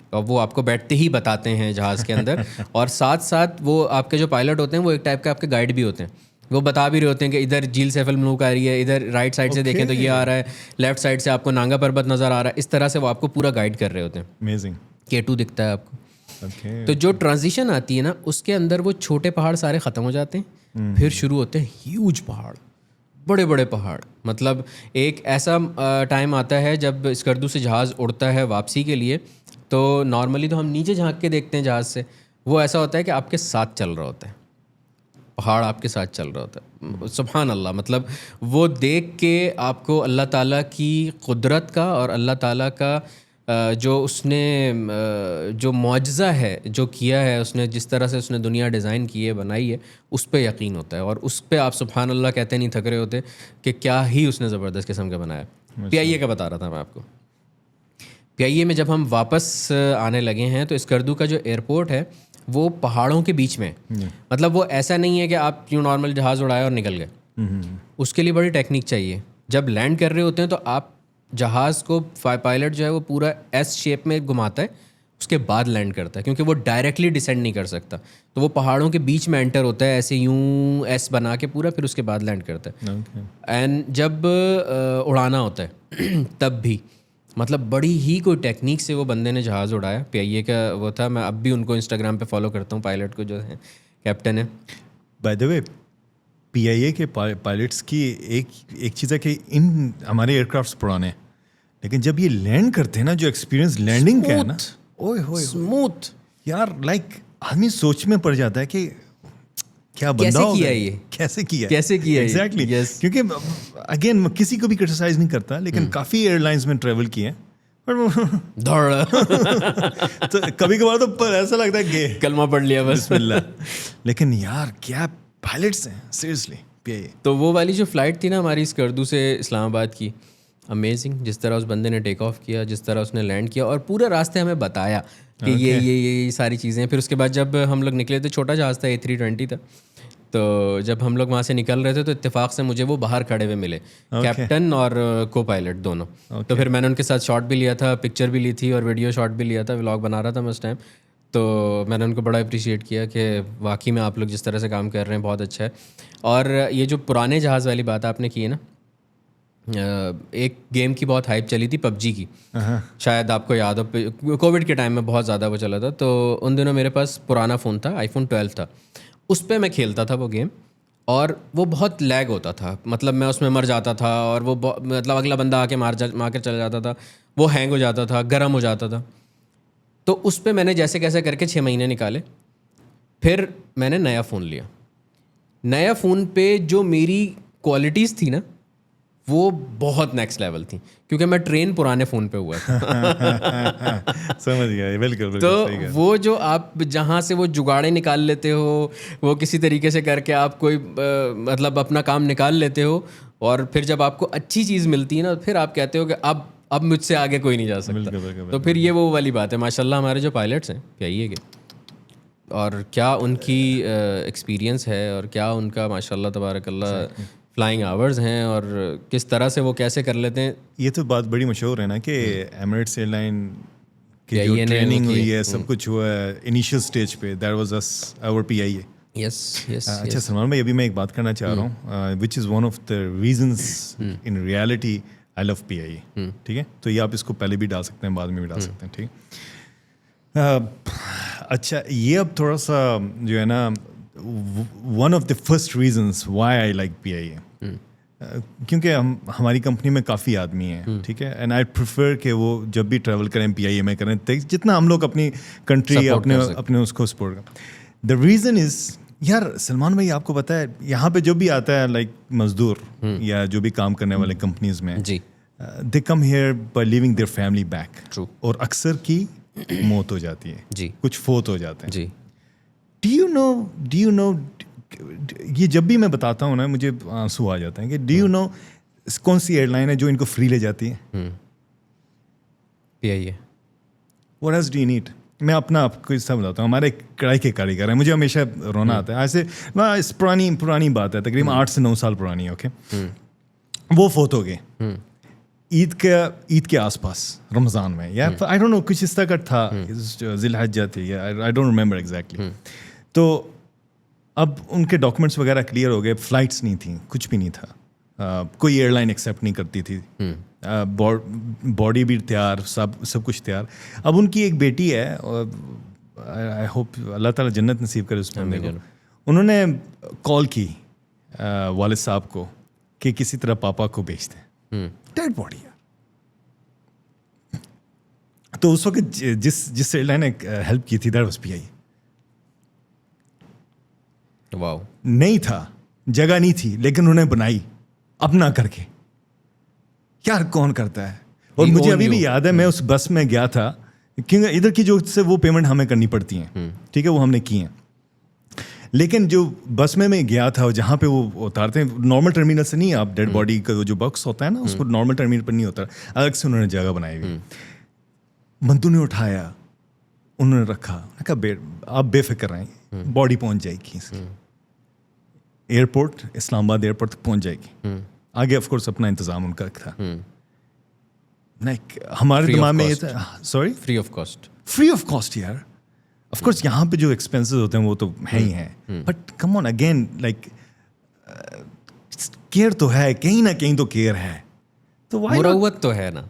اور وہ آپ کو بیٹھتے ہی بتاتے ہیں جہاز کے اندر, اور ساتھ ساتھ وہ آپ کے جو پائلٹ ہوتے ہیں وہ ایک ٹائپ کے آپ کے گائیڈ بھی ہوتے ہیں. وہ بتا بھی رہے ہوتے ہیں کہ ادھر جھیل سیف الملوک آ رہی ہے, ادھر رائٹ سائڈ سے دیکھیں تو یہ آ رہا ہے, لیفٹ سائڈ سے آپ کو نانگا پربت نظر آ رہا ہے. اس طرح سے وہ آپ کو پورا گائیڈ کر رہے ہوتے ہیں. امیزنگ. K2 دکھتا ہے آپ کو. تو جو ٹرانزیشن آتی ہے نا, اس کے اندر وہ چھوٹے پہاڑ سارے ختم ہو جاتے ہیں, پھر شروع ہوتے ہیں ہیوج پہاڑ, بڑے بڑے پہاڑ. مطلب ایک ایسا ٹائم آتا ہے جب اسکردو سے جہاز اڑتا ہے واپسی کے لیے, تو نارملی تو ہم نیچے جھانک کے دیکھتے ہیں جہاز سے, وہ ایسا ہوتا ہے کہ آپ کے ساتھ چل رہا ہوتا ہے, پہاڑ آپ کے ساتھ چل رہا ہوتا ہے. سبحان اللہ, مطلب وہ دیکھ کے آپ کو اللہ تعالیٰ کی قدرت کا اور اللہ تعالیٰ کا جو اس نے جو معجزہ ہے جو کیا ہے اس نے, جس طرح سے اس نے دنیا ڈیزائن کی ہے, بنائی ہے, اس پہ یقین ہوتا ہے. اور اس پہ آپ سبحان اللہ کہتے نہیں تھک رہے ہوتے کہ کیا ہی اس نے زبردست قسم کا بنایا. PIA کا بتا رہا تھا میں آپ کو. PIA میں جب ہم واپس آنے لگے ہیں تو اسکردو کا جو ایئرپورٹ ہے وہ پہاڑوں کے بیچ میں, مطلب وہ ایسا نہیں ہے کہ آپ یوں نارمل جہاز اڑائے اور نکل گئے. اس کے لیے بڑی ٹیکنیک چاہیے. جب لینڈ کر رہے ہوتے ہیں تو آپ جہاز کو پائلٹ جو ہے وہ پورا ایس شیپ میں گھماتا ہے, اس کے بعد لینڈ کرتا ہے, کیونکہ وہ ڈائریکٹلی ڈسینڈ نہیں کر سکتا. تو وہ پہاڑوں کے بیچ میں انٹر ہوتا ہے ایسے یوں ایس بنا کے پورا, پھر اس کے بعد لینڈ کرتا ہے. اینڈ جب اڑانا ہوتا ہے تب بھی مطلب بڑی ہی کوئی ٹیکنیک سے وہ بندے نے جہاز اڑایا. PIA کا وہ تھا, میں اب بھی ان کو انسٹاگرام پہ فالو کرتا ہوں, پائلٹ کو جو ہے کیپٹن ہے. بائی دا وے PIA کے پائلٹس کی ایک چیز ہے کہ ان ہمارے ایئر کرافٹس پرانے ہیں, لیکن جب یہ لینڈ کرتے ہیں نا, جو ایکسپیرینس لینڈنگ کا ہے نا, اوئے ہوئے اسموتھ یار, لائک آدمی سوچ میں پڑ جاتا ہے کہ کیا بندہ ہوگا, کیسے کیا ایگزیکٹلی. کیونکہ اگین کسی کو بھی کرٹیسائز نہیں کرتا, لیکن کافی ایئر لائنس میں ٹریول کیے ہیں, تو کبھی کبھار تو ایسا لگتا ہے کہ کلمہ پڑھ لیا بس, لیکن یار کیا پائلٹس ہیں سیریسلی. تو وہ والی جو فلائٹ تھی نا ہماری اسکردو سے اسلام آباد کی, امیزنگ. جس طرح اس بندے نے ٹیک آف کیا, جس طرح اس نے لینڈ کیا, اور پورے راستے ہمیں بتایا کہ یہ ساری چیزیں. پھر اس کے بعد جب ہم لوگ نکلے تھے, چھوٹا جہاز تھا, A320 تھا, تو جب ہم لوگ وہاں سے نکل رہے تھے تو اتفاق سے مجھے وہ باہر کھڑے ہوئے ملے, کیپٹن اور کو پائلٹ دونوں. تو پھر میں نے ان کے ساتھ شاٹ بھی لیا تھا, پکچر بھی لی تھی اور ویڈیو شاٹ بھی لیا تھا, ولاگ بنا رہا تھا میں اس ٹائم. تو میں نے ان کو بڑا اپریشیٹ کیا کہ واقعی میں آپ لوگ جس طرح سے کام کر رہے ہیں بہت اچھا ہے. اور یہ جو پرانے جہاز والی بات آپ نے کی ہے نا, ایک گیم کی بہت ہائپ چلی تھی PUBG کی, شاید آپ کو یاد ہو, کووڈ کے ٹائم میں بہت زیادہ وہ چلا تھا. تو ان دنوں میرے پاس پرانا فون تھا, iPhone 12 تھا, اس پہ میں کھیلتا تھا وہ گیم, اور وہ بہت لیگ ہوتا تھا. مطلب میں اس میں مر جاتا تھا اور وہ مطلب اگلا بندہ آ کے مار کے چلا جاتا تھا, وہ ہینگ ہو جاتا تھا, گرم ہو جاتا تھا. تو اس پہ میں نے جیسے کیسے کر کے 6 مہینے نکالے. پھر میں نے نیا فون لیا. نیا فون پہ جو میری کوالٹیز تھی نا وہ بہت نیکسٹ لیول تھی, کیونکہ میں ٹرین پرانے فون پہ ہوا تھا. سمجھ گیا, بالکل. تو وہ جو آپ جہاں سے وہ جگاڑے نکال لیتے ہو, وہ کسی طریقے سے کر کے آپ کوئی مطلب اپنا کام نکال لیتے ہو, اور پھر جب آپ کو اچھی چیز ملتی ہے نا پھر آپ کہتے ہو کہ اب مجھ سے آگے کوئی نہیں جا سکتا. تو پھر یہ وہ والی بات ہے. ماشاء اللہ ہمارے جو پائلٹس ہیں کہیے کہ, اور کیا ان کی ایکسپیرینس ہے, اور کیا ان کا ماشاء اللہ تبارک اللہ فلائنگ آورز ہیں, اور کس طرح سے وہ کیسے کر لیتے ہیں. یہ تو بات بڑی مشہور ہے نا کہ ایمریٹس ایئر لائن کی جو ٹریننگ ہوئی ہے, سب کچھ ہوا ہے انیشیل اسٹیج پہ, دیٹ واز آور PIA. اچھا سلمان بھائی, ابھی میں ایک بات کرنا چاہ رہا ہوں, which is one of the reasons in reality I love PIA. ٹھیک ہے, تو یہ آپ اس کو پہلے بھی ڈال سکتے ہیں, بعد میں بھی ڈال سکتے ہیں. ٹھیک, اچھا یہ اب تھوڑا سا جو ہے نا, one of the first reasons why I like PIA, کیونکہ ہماری کمپنی میں کافی آدمی ہیں. ٹھیک ہے, اینڈ آئی پریفر کہ وہ جب بھی ٹریول کریں PIA میں کریں, جتنا ہم لوگ اپنی کنٹری اپنے اس کو سپورٹ کریں. دا ریزن از, یار سلمان بھائی آپ کو پتہ ہے یہاں پہ جو بھی آتا ہے لائک مزدور یا جو بھی کام کرنے والے کمپنیز میں, they come here by leaving their family back, اور اکثر کی موت ہو جاتی ہے, کچھ فوت ہو جاتے ہیں. ڈو یو نو یہ جب بھی میں بتاتا ہوں نا مجھے آنسو آ جاتے ہیں کہ ڈو یو نو کون سی ایئر لائن ہے جو ان کو فری لے جاتی ہے؟ PIA. What else do you need? میں اپنا آپ کو حصہ بتاتا ہوں. ہمارے کڑائی کے کاریگر ہیں, مجھے ہمیشہ رونا آتا ہے. ایسے پرانی بات ہے, تقریباً 8 سے 9 سال پرانی ہے. اوکے, وہ فوت ہو گئے عید کے آس پاس رمضان میں, یا آئی ڈونٹ نو کچھ اس طرح کا تھا, ذی الحجہ تھی, آئی ڈونٹ ریمبر ایگزیکٹلی. تو اب ان کے ڈاکومنٹس وغیرہ کلیئر ہو گئے, فلائٹس نہیں تھیں, کچھ بھی نہیں تھا, کوئی ایئر لائن ایکسیپٹ نہیں کرتی تھی, باڈی بھی تیار, سب کچھ تیار. اب ان کی ایک بیٹی ہے, آئی ہوپ اللہ تعالیٰ جنت نصیب کرے اس بندے کو, انہوں نے کال کی والد صاحب کو کہ کسی طرح پاپا کو بھیج دیں, ڈیڈ باڈی ہے. تو اس وقت جس ایئر لائن نے ہیلپ کی تھی دیٹ واز PIA. واو, نہیں تھا, جگہ نہیں تھی, لیکن انہوں نے بنائی اپنا کر کے. یار کون کرتا ہے؟ اور مجھے ابھی بھی یاد ہے میں اس بس میں گیا تھا, کیونکہ ادھر کی جو سے وہ پیمنٹ ہمیں کرنی پڑتی ہیں, ٹھیک ہے, وہ ہم نے کی ہیں. لیکن جو بس میں گیا تھا جہاں پہ وہ اتارتے ہیں نارمل ٹرمینل سے نہیں, آپ ڈیڈ باڈی کا جو باکس ہوتا ہے نا اس کو نارمل ٹرمینل پر نہیں ہوتا, الگ سے انہوں نے جگہ بنائی ہوئی. بندو نے اٹھایا, انہوں نے رکھا, آپ بے فکر رہیں, باڈی پہنچ جائے گی ایئرپورٹ, اسلام آباد ایئرپورٹ تک پہنچ جائے گی. آگے آف کورس اپنا انتظام ان کا تھا. ہمارے دماغ میں یہ تھا, سوری, فری آف کاسٹ یار. آف کورس یہاں پہ جو ایکسپینسز ہوتے ہیں وہ تو ہیں ہی ہیں, but come on again like care تو ہے, کہیں نہ کہیں تو کیئر ہے, تو مروت تو ہے نا.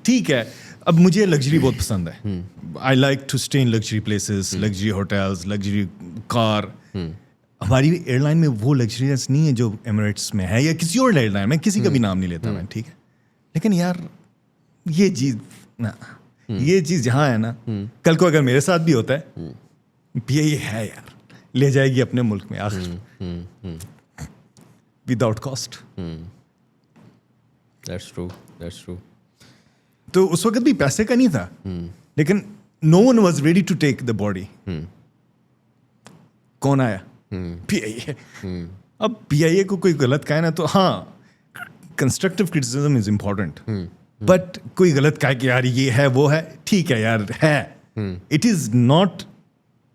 ٹھیک ہے. اب مجھے لگژری بہت پسند ہے, I like to stay in luxury places, luxury hotels, luxury car. ہماری ایئر لائن میں وہ لگژریس نہیں ہے جو ایمریٹس میں ہے یا کسی اور ایئر لائن میں, کسی کا بھی نام نہیں لیتا میں, ٹھیک ہے, لیکن یار یہ چیز جہاں ہے نا, کل کو اگر میرے ساتھ بھی ہوتا ہے, PIA ہے یار, لے جائے گی اپنے ملک میں آخر وداؤٹ کاسٹ. That's true. تو اس وقت بھی پیسے کا نہیں تھا, لیکن no one was ready to take the body. کون آیا؟ PIA. اب PIA کو کوئی غلط کہے نا تو ہاں, constructive criticism is important, but کوئی غلط کہے کہ یار یہ ہے وہ ہے, ٹھیک ہے یار ہے, it is not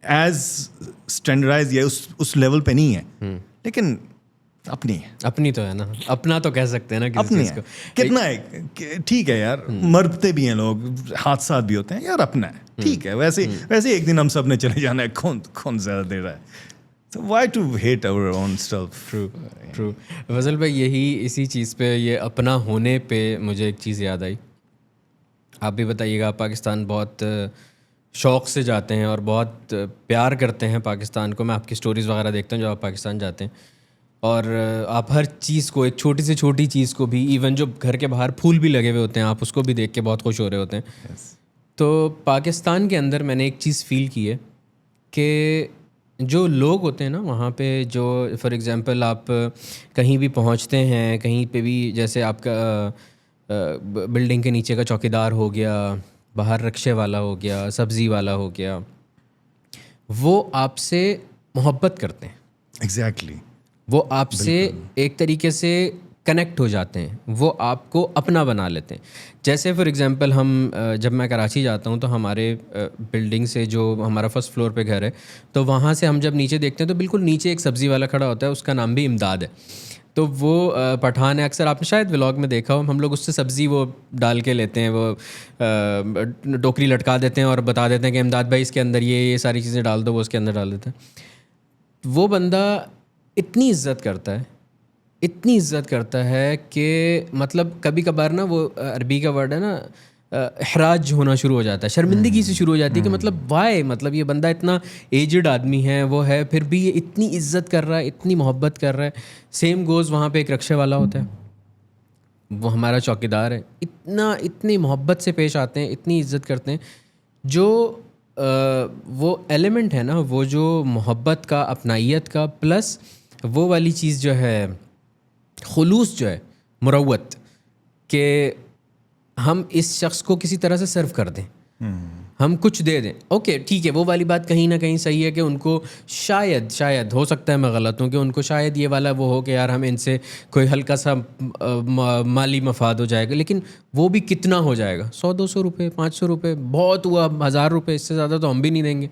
as standardise یا اس لیول پہ نہیں ہے, لیکن اپنی ہے. اپنی تو ہے نا, اپنا تو کہہ سکتے ہیں نا کسی اپنی چیز ہے. کو. کتنا ہے, ٹھیک ہے یار, مرتے بھی ہیں لوگ, حادثات بھی ہوتے ہیں یار, اپنا ہے, ٹھیک ہے. ویسے ایک دن ہم سب نے چلے جانا ہے, کون زیادہ دے رہا ہے. So why to hate our own stuff? True. فضل بھائی, یہی اسی چیز پہ, یہ اپنا ہونے پہ مجھے ایک چیز یاد آئی. آپ بھی بتائیے گا, آپ پاکستان بہت شوق سے جاتے ہیں اور بہت پیار کرتے ہیں پاکستان کو. میں آپ کی سٹوریز وغیرہ دیکھتا ہوں جب آپ پاکستان جاتے ہیں, اور آپ ہر چیز کو, ایک چھوٹی سے چھوٹی چیز کو بھی, ایون جو گھر کے باہر پھول بھی لگے ہوئے ہوتے ہیں, آپ اس کو بھی دیکھ کے بہت خوش ہو رہے ہوتے ہیں. تو پاکستان کے اندر میں نے ایک چیز فیل کی ہے کہ جو لوگ ہوتے ہیں نا وہاں پہ, جو فار ایگزامپل آپ کہیں بھی پہنچتے ہیں, کہیں پہ بھی, جیسے آپ کا بلڈنگ کے نیچے کا چوکیدار ہو گیا, باہر رکشے والا ہو گیا, سبزی والا ہو گیا, وہ آپ سے محبت کرتے ہیں. ایگزیکٹلی. وہ آپ سے ایک طریقے سے کنیکٹ ہو جاتے ہیں, وہ آپ کو اپنا بنا لیتے ہیں. جیسے فار ایگزامپل ہم, جب میں کراچی جاتا ہوں تو ہمارے بلڈنگ سے جو ہمارا فرسٹ فلور پہ گھر ہے, تو وہاں سے ہم جب نیچے دیکھتے ہیں تو بالکل نیچے ایک سبزی والا کھڑا ہوتا ہے, اس کا نام بھی امداد ہے. تو وہ پٹھان ہے, اکثر آپ نے شاید ولاگ میں دیکھا ہو, ہم لوگ اس سے سبزی وہ ڈال کے لیتے ہیں, وہ ٹوکری لٹکا دیتے ہیں اور بتا دیتے ہیں کہ امداد بھائی اس کے اندر یہ ساری چیزیں ڈال دو, وہ اس کے اندر ڈال دیتے ہیں. وہ بندہ اتنی عزت کرتا ہے, اتنی عزت کرتا ہے کہ مطلب کبھی کبھار نا, وہ عربی کا ورڈ ہے نا, احراج ہونا شروع ہو جاتا ہے, شرمندگی سے شروع ہو جاتی ہے کہ مطلب وائے, مطلب یہ بندہ اتنا ایجڈ آدمی ہے, وہ ہے, پھر بھی یہ اتنی عزت کر رہا ہے, اتنی محبت کر رہا ہے. سیم گوز وہاں پہ ایک رکشے والا ہوتا ہے, وہ ہمارا چوکیدار ہے, اتنی محبت سے پیش آتے ہیں, اتنی عزت کرتے ہیں. جو وہ ایلیمنٹ ہے نا, وہ جو محبت کا, اپنائیت کا, پلس وہ والی چیز جو ہے, خلوص جو ہے, مروت, کہ ہم اس شخص کو کسی طرح سے سرو کر دیں, ہم کچھ دے دیں. اوکے ٹھیک ہے, وہ والی بات کہیں نہ کہیں صحیح ہے کہ ان کو شاید ہو سکتا ہے میں غلط ہوں, کہ ان کو شاید یہ والا وہ ہو کہ یار ہم ان سے کوئی ہلکا سا مالی مفاد ہو جائے گا, لیکن وہ بھی کتنا ہو جائے گا, 100-200 روپے, 500 روپے, بہت ہوا 1000 روپے, اس سے زیادہ تو ہم بھی نہیں دیں گے,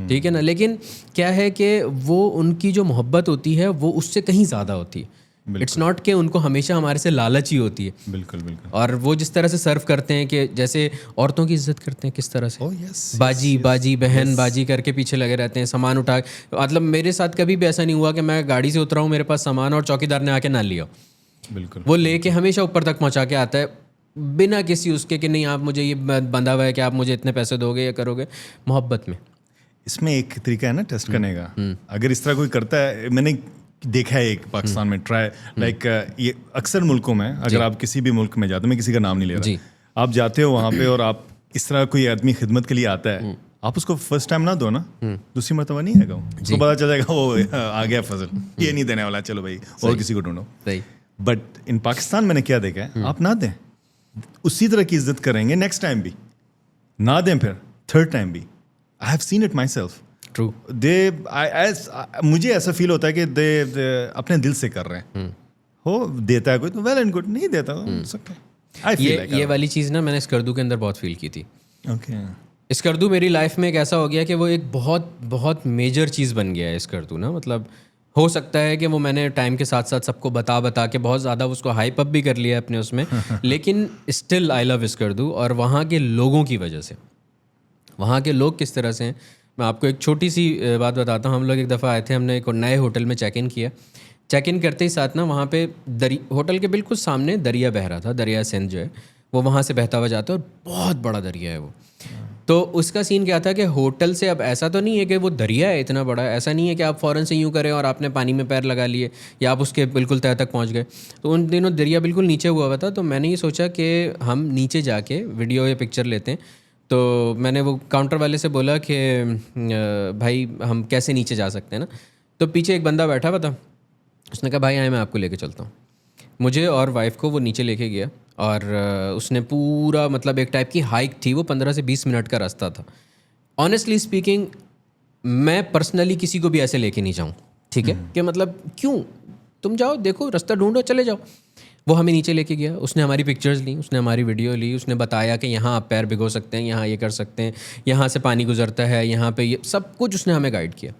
ٹھیک ہے نا. لیکن کیا ہے کہ وہ ان کی جو محبت ہوتی ہے وہ اس سے کہیں زیادہ ہوتی ہے. اٹس ناٹ کہ ان کو ہمیشہ ہمارے سے لالچ ہی ہوتی ہے. بالکل. اور وہ جس طرح سے سرو کرتے ہیں, کہ جیسے عورتوں کی عزت کرتے ہیں کس طرح سے, باجی بہن باجی کر کے پیچھے لگے رہتے ہیں, سامان اٹھا, مطلب میرے ساتھ کبھی بھی ایسا نہیں ہوا کہ میں گاڑی سے اترا ہوں, میرے پاس سامان اور چوکیدار نے آ کے نہ لیا. بالکل. وہ لے کے ہمیشہ اوپر تک پہنچا کے آتا ہے, بنا کسی اس کے کہ نہیں آپ مجھے یہ بندھا ہوا ہے کہ آپ مجھے اتنے پیسے دو گے یا کرو گے, محبت میں. اس میں ایک طریقہ ہے نا ٹیسٹ کرنے کا, اگر اس طرح کوئی کرتا ہے, میں نے دیکھا ہے ایک پاکستان میں ٹرائی, لائک یہ اکثر ملکوں میں, اگر آپ کسی بھی ملک میں جاتے ہیں, میں کسی کا نام نہیں لے رہا, آپ جاتے ہو وہاں پہ اور آپ اس طرح کوئی آدمی خدمت کے لیے آتا ہے, آپ اس کو فرسٹ ٹائم نہ دو نا, دوسری مرتبہ نہیں آئے گا, اس کو پتا چل جائے گا وہ آ گیا فضل, یہ نہیں دینے والا, چلو بھائی اور کسی کو ڈھونڈو. بٹ ان پاکستان میں نے کیا دیکھا ہے, آپ نہ دیں, اسی طرح کی عزت کریں گے نیکسٹ ٹائم بھی, نہ دیں پھر تھرڈ ٹائم بھی. I have seen it my self. مجھے ایسا فیل ہوتا ہے کہ دے اپنے دل سے کر رہے ہیں, ہو دیتا ہے کوئی تو ویل اینڈ گڈ, نہیں دیتا یہ والی چیز نا میں نے اسکردو کے اندر بہت فیل کی تھی. اسکردو میری لائف میں ایک ایسا ہو گیا کہ وہ ایک بہت میجر چیز بن گیا ہے اسکردو نا. مطلب ہو سکتا ہے کہ وہ میں نے ٹائم کے ساتھ ساتھ سب کو بتا کے بہت زیادہ اس کو ہائپ اپ بھی کر لیا اپنے اس میں, لیکن اسٹل آئی لو اسکردو. اور وہاں کے لوگوں کی وجہ سے, وہاں کے لوگ کس طرح سے ہیں, میں آپ کو ایک چھوٹی سی بات بتاتا ہوں. ہم لوگ ایک دفعہ آئے تھے, ہم نے ایک نئے ہوٹل میں چیک ان کیا. چیک ان کرتے ہی ساتھ نا وہاں پہ ہوٹل کے بالکل سامنے دریا بہہ رہا تھا, دریا سندھ جو ہے وہ وہاں سے بہتا ہوا جاتا ہے, اور بہت بڑا دریا ہے وہ. تو اس کا سین کیا تھا کہ ہوٹل سے, اب ایسا تو نہیں ہے کہ وہ دریا ہے اتنا بڑا, ایسا نہیں ہے کہ آپ فوراً سے یوں کریں اور آپ نے پانی میں پیر لگا لیے یا آپ اس کے بالکل تہ تک پہنچ گئے. تو ان دنوں دریا بالکل نیچے ہوا تھا. تو میں نے یہ سوچا کہ ہم نیچے جا کے ویڈیو یا پکچر لیتے ہیں. تو میں نے وہ کاؤنٹر والے سے بولا کہ بھائی ہم کیسے نیچے جا سکتے ہیں نا. تو پیچھے ایک بندہ بیٹھا ہوا تھا, اس نے کہا بھائی آئے میں آپ کو لے کے چلتا ہوں. مجھے اور وائف کو وہ نیچے لے کے گیا, اور اس نے پورا, مطلب ایک ٹائپ کی ہائک تھی, وہ 15 سے 20 منٹ کا راستہ تھا. آنیسٹلی اسپیکنگ میں پرسنلی کسی کو بھی ایسے لے کے نہیں جاؤں, ٹھیک ہے, کہ مطلب کیوں, تم جاؤ دیکھو راستہ ڈھونڈو چلے جاؤ. وہ ہمیں نیچے لے کے گیا, اس نے ہماری پکچرز لیں, اس نے ہماری ویڈیو لی, اس نے بتایا کہ یہاں آپ پیر بھگو سکتے ہیں, یہاں یہ کر سکتے ہیں, یہاں سے پانی گزرتا ہے, یہاں پہ یہ سب کچھ اس نے ہمیں گائیڈ کیا.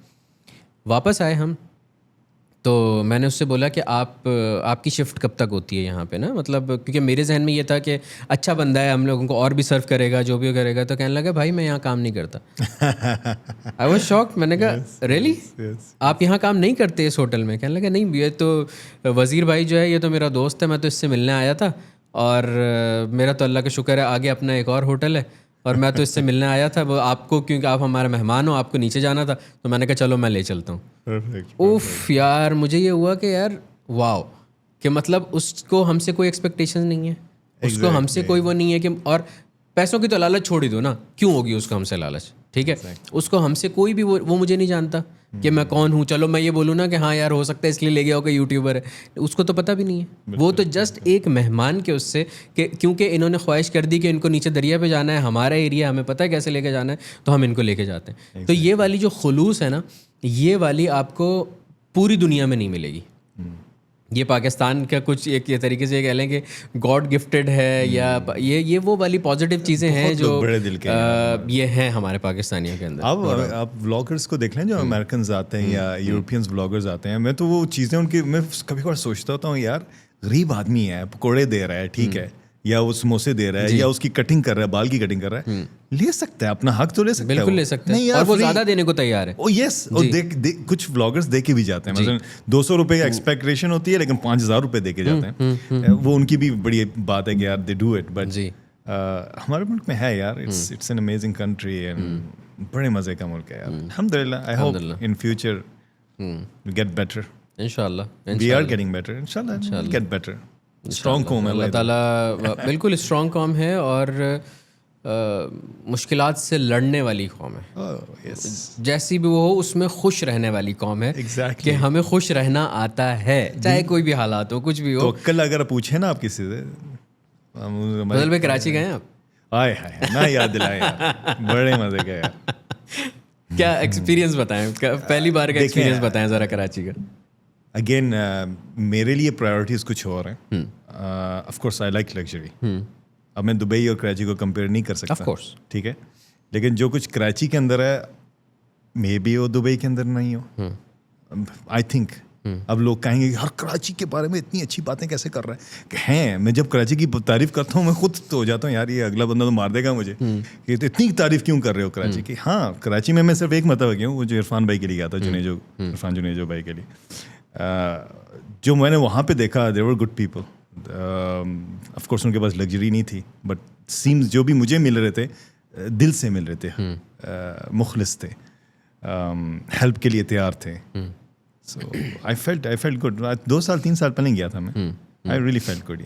واپس آئے ہم, تو میں نے اس سے بولا کہ آپ کی شفٹ کب تک ہوتی ہے یہاں پہ نا, مطلب کیونکہ میرے ذہن میں یہ تھا کہ اچھا بندہ ہے, ہم لوگوں کو اور بھی سرو کرے گا, جو بھی کرے گا. تو کہنے لگا بھائی میں یہاں کام نہیں کرتا. I was shocked. میں نے کہا ریئلی آپ یہاں کام نہیں کرتے اس ہوٹل میں؟ کہنے لگا نہیں, یہ تو وزیر بھائی جو ہے یہ تو میرا دوست ہے, میں تو اس سے ملنے آیا تھا, اور میرا تو اللہ کا شکر ہے آگے اپنا ایک اور ہوٹل ہے, اور میں تو اس سے ملنے آیا تھا, وہ آپ کو کیونکہ آپ ہمارے مہمان ہو, آپ کو نیچے جانا تھا, تو میں نے کہا چلو میں لے چلتا ہوں. اوف یار, مجھے یہ ہوا کہ یار واو, کہ مطلب اس کو ہم سے کوئی ایکسپیکٹیشن نہیں ہے, اس کو ہم سے کوئی وہ نہیں ہے کہ, اور پیسوں کی تو لالچ چھوڑ ہی دو نا, کیوں ہوگی اس کو ہم سے لالچ, ٹھیک ہے, اس کو ہم سے کوئی بھی وہ مجھے نہیں جانتا کہ میں کون ہوں. چلو میں یہ بولوں نا کہ ہاں یار ہو سکتا ہے اس لیے لے گیا ہو کہ یوٹیوبر ہے, اس کو تو پتہ بھی نہیں ہے. وہ تو جسٹ ایک مہمان کے اس سے, کہ کیونکہ انہوں نے خواہش کر دی کہ ان کو نیچے دریا پہ جانا ہے, ہمارا ایریا, ہمیں پتہ ہے کیسے لے کے جانا ہے, تو ہم ان کو لے کے جاتے ہیں. تو یہ والی جو خلوص ہے نا, یہ والی آپ کو پوری دنیا میں نہیں ملے گی. یہ پاکستان کا کچھ ایک طریقے سے کہہ لیں کہ گاڈ گفٹیڈ ہے, یا یہ وہ والی پازیٹیو چیزیں ہیں جو بڑے دل کے یہ ہیں ہمارے پاکستانیوں کے اندر. آپ ولاگرس کو دیکھ لیں جو امریکنز آتے ہیں یا یورپینز ولاگرز آتے ہیں, میں تو وہ چیزیں ان کی میں کبھی کبھار سوچتا ہوتا ہوں یار غریب آدمی ہے, پکوڑے دے رہا ہے, ٹھیک ہے, یا وہ سموسے دے رہا ہے, یا اس کی کٹنگ کر رہا ہے, بال کی کٹنگ کر رہا ہے, لے سکتا ہے اپنا حق تو لے سکتا ہے, بالکل لے سکتا ہے, اور وہ زیادہ دینے کو تیار ہے. او یس, اور کچھ ولاگرز دے کے بھی جاتے ہیں, مثلا 200 روپے ایکسپیکٹیشن ہوتی ہے لیکن 5000 روپے دے کے جاتے ہیں. وہ ان کی بھی بڑی بات ہے کہ یار دے ڈو اٹ. بٹ ہمارے ملک میں ہے یار, it's an amazing country and بڑے مزے کا ملک ہے یار. الحمدللہ, I hope in future we get better, انشاءاللہ وی آر گیٹنگ بیٹر, انشاءاللہ گیٹ بیٹر. اسٹرانگ قوم ہے اللہ تعالیٰ, بالکل اسٹرانگ قوم ہے, اور مشکلات سے لڑنے والی قوم ہے. جیسی بھی وہ ہو اس میں خوش رہنے والی قوم ہے, کہ ہمیں خوش رہنا آتا ہے چاہے کوئی بھی حالات ہو, کچھ بھی ہو. تو کل اگر پوچھیں نا آپ کسی سے, بدل میں کراچی گئے ہیں آپ؟ آئے ہائے نہ یاد دلائیں یار, بڑے مزے کا یار. کیا ایکسپیرینس بتائیں, پہلی بار کا ایکسپیرینس بتائیں ذرا کراچی کا. اگین میرے لیے پرائیورٹیز کچھ اور ہیں. Of course I like luxury. اب میں دبئی اور کراچی کو کمپیئر نہیں کر سکتا, ٹھیک ہے, لیکن جو کچھ کراچی کے اندر ہے مے بی وہ دبئی کے اندر نہیں ہو. آئی تھنک اب لوگ کہیں گے ہر کراچی کے بارے میں اتنی اچھی باتیں کیسے کر رہا ہے, کہ ہیں میں جب کراچی کی تعریف کرتا ہوں میں خود تو ہو جاتا ہوں یار یہ اگلا بندہ تو مار دے گا مجھے کہ اتنی تعریف کیوں کر رہے ہو کراچی کی. ہاں کراچی میں صرف ایک مرتبہ گیا ہوں, وہ جو عرفان بھائی کے لیے گیا تھا, عرفان جنیجو بھائی کے لیے. جو میں نے وہاں پہ دیکھا there were good people. Of course ان کے پاس لگژری نہیں تھی, بٹ سیمز جو بھی مجھے مل رہے تھے دل سے مل رہے تھے, مخلص تھے, ہیلپ کے لیے تیار تھے. سو آئی فیلٹ گڈ. 2 سال 3 سال پہلے گیا تھا میں. I really felt good,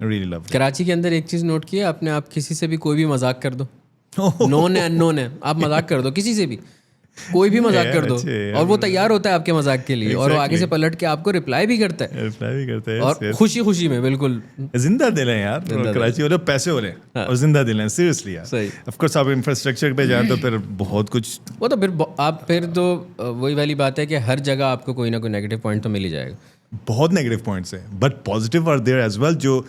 really love. Karachi کے اندر ایک چیز نوٹ کی ہے آپ نے, آپ کسی سے بھی کوئی بھی مذاق کر دو, نون ہے ان نون ہے, آپ مذاق کر دو کسی سے بھی, کوئی بھی مذاق کر دو, اور وہ تیار ہوتا ہے آپ کے مذاق کے لیے, اور وہ آگے سے پلٹ کے آپ کو رپلائی بھی کرتا ہے, اور خوشی خوشی میں. بالکل زندہ دل ہیں یار کراچی والے, پیسے ہو رہے ہیں اور زندہ دل ہیں, سیریسلی یار. آف کورس آپ انفراسٹرکچر پہ جائیں تو پھر بہت کچھ, وہ تو پھر آپ پھر تو وہی والی بات ہے کہ ہر جگہ آپ کو کوئی نہ کوئی نیگیٹو پوائنٹ تو مل ہی جائے گا. بہت نیگیٹو پوائنٹس ہیں, but positive are there as well, جو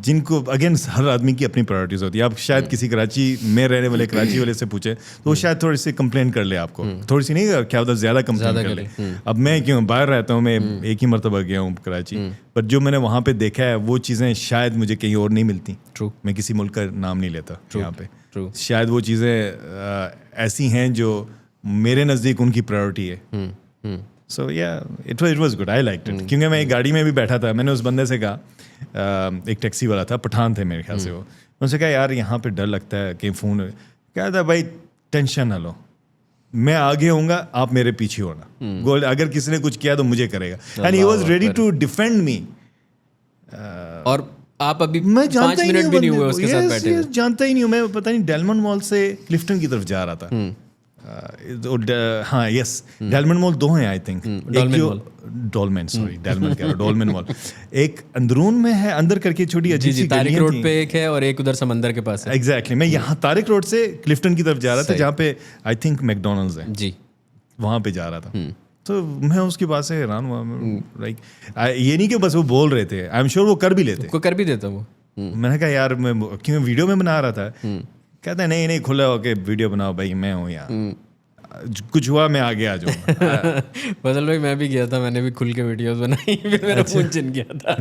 جن کو اگین ہر آدمی کی اپنی پرائرٹیز ہوتی ہے. آپ شاید کسی کراچی میں رہنے والے کراچی والے سے پوچھیں تو وہ شاید تھوڑی سی کمپلین کر لے آپ کو, تھوڑی سی نہیں, کیا ہوتا ہے زیادہ کمپلین کر لے. اب میں کیوں باہر رہتا ہوں, میں ایک ہی مرتبہ گیا ہوں کراچی, بٹ جو میں نے وہاں پہ دیکھا ہے وہ چیزیں شاید مجھے کہیں اور نہیں ملتی. میں کسی ملک کا نام نہیں لیتا یہاں پہ, شاید وہ چیزیں ایسی ہیں جو میرے نزدیک ان کی پرائرٹی ہے. سو یا it was good, I like it. کیونکہ میں ایک گاڑی میں بھی بیٹھا تھا, میں نے اس بندے سے کہا, ایک ٹیکسی والا تھا, پٹھان تھے میرے خیال سے وہ, میں ان سے کہا یار یہاں پہ ڈر لگتا ہے کہ فون, کہا تھا بھائی ٹینشن نہ لو, میں آگے ہوں گا, آپ میرے پیچھے ہونا, اگر کسی نے کچھ کیا تو مجھے کرے گا. And he was ready to defend me. اور آپ ابھی 5 منٹ بھی نہیں ہوئے اس کے ساتھ بیٹھے ہوئے, جانتا ہی نہیں ہوں میں, پتہ نہیں ڈیلمن مال سے کلفٹن کی طرف جا رہا تھا. ہاں یس, ڈیلمن مال 2 ہیں آئی تھنک, ڈولمن, سوری ڈیلمن کہہ رہا, ڈولمن مال ایک اندرون میں ہے, اندر کر کے چھوٹی عجیب سی طارق روڈ پہ ایک ہے, اور ایک ادھر سمندر کے پاس ہے. ایگزیکٹلی, میں یہاں طارق روڈ سے کلفٹن کی طرف جا رہا تھا, جہاں پہ آئی تھنک میک ڈونلڈز ہے, جی وہاں پہ جا رہا تھا. تو میں اس کی بات سے حیران ہوا. لائک یہ نہیں کہ بس وہ بول رہے تھے, آئی ایم شیور وہ کر بھی لیتے, کو کر بھی دیتا وہ. میں نے کہا یار میں کیوں ویڈیو میں بنا رہا تھا, کہتے ہیں نہیں کھلا ہو کے ویڈیو بناؤ بھائی, میں ہوں یار, کچھ ہوا میں آگے آ جاؤں. فضل بھائی میں بھی گیا تھا, میں نے بھی کھل کے ویڈیوز بنائی, پھر میرا فون چن گیا تھا.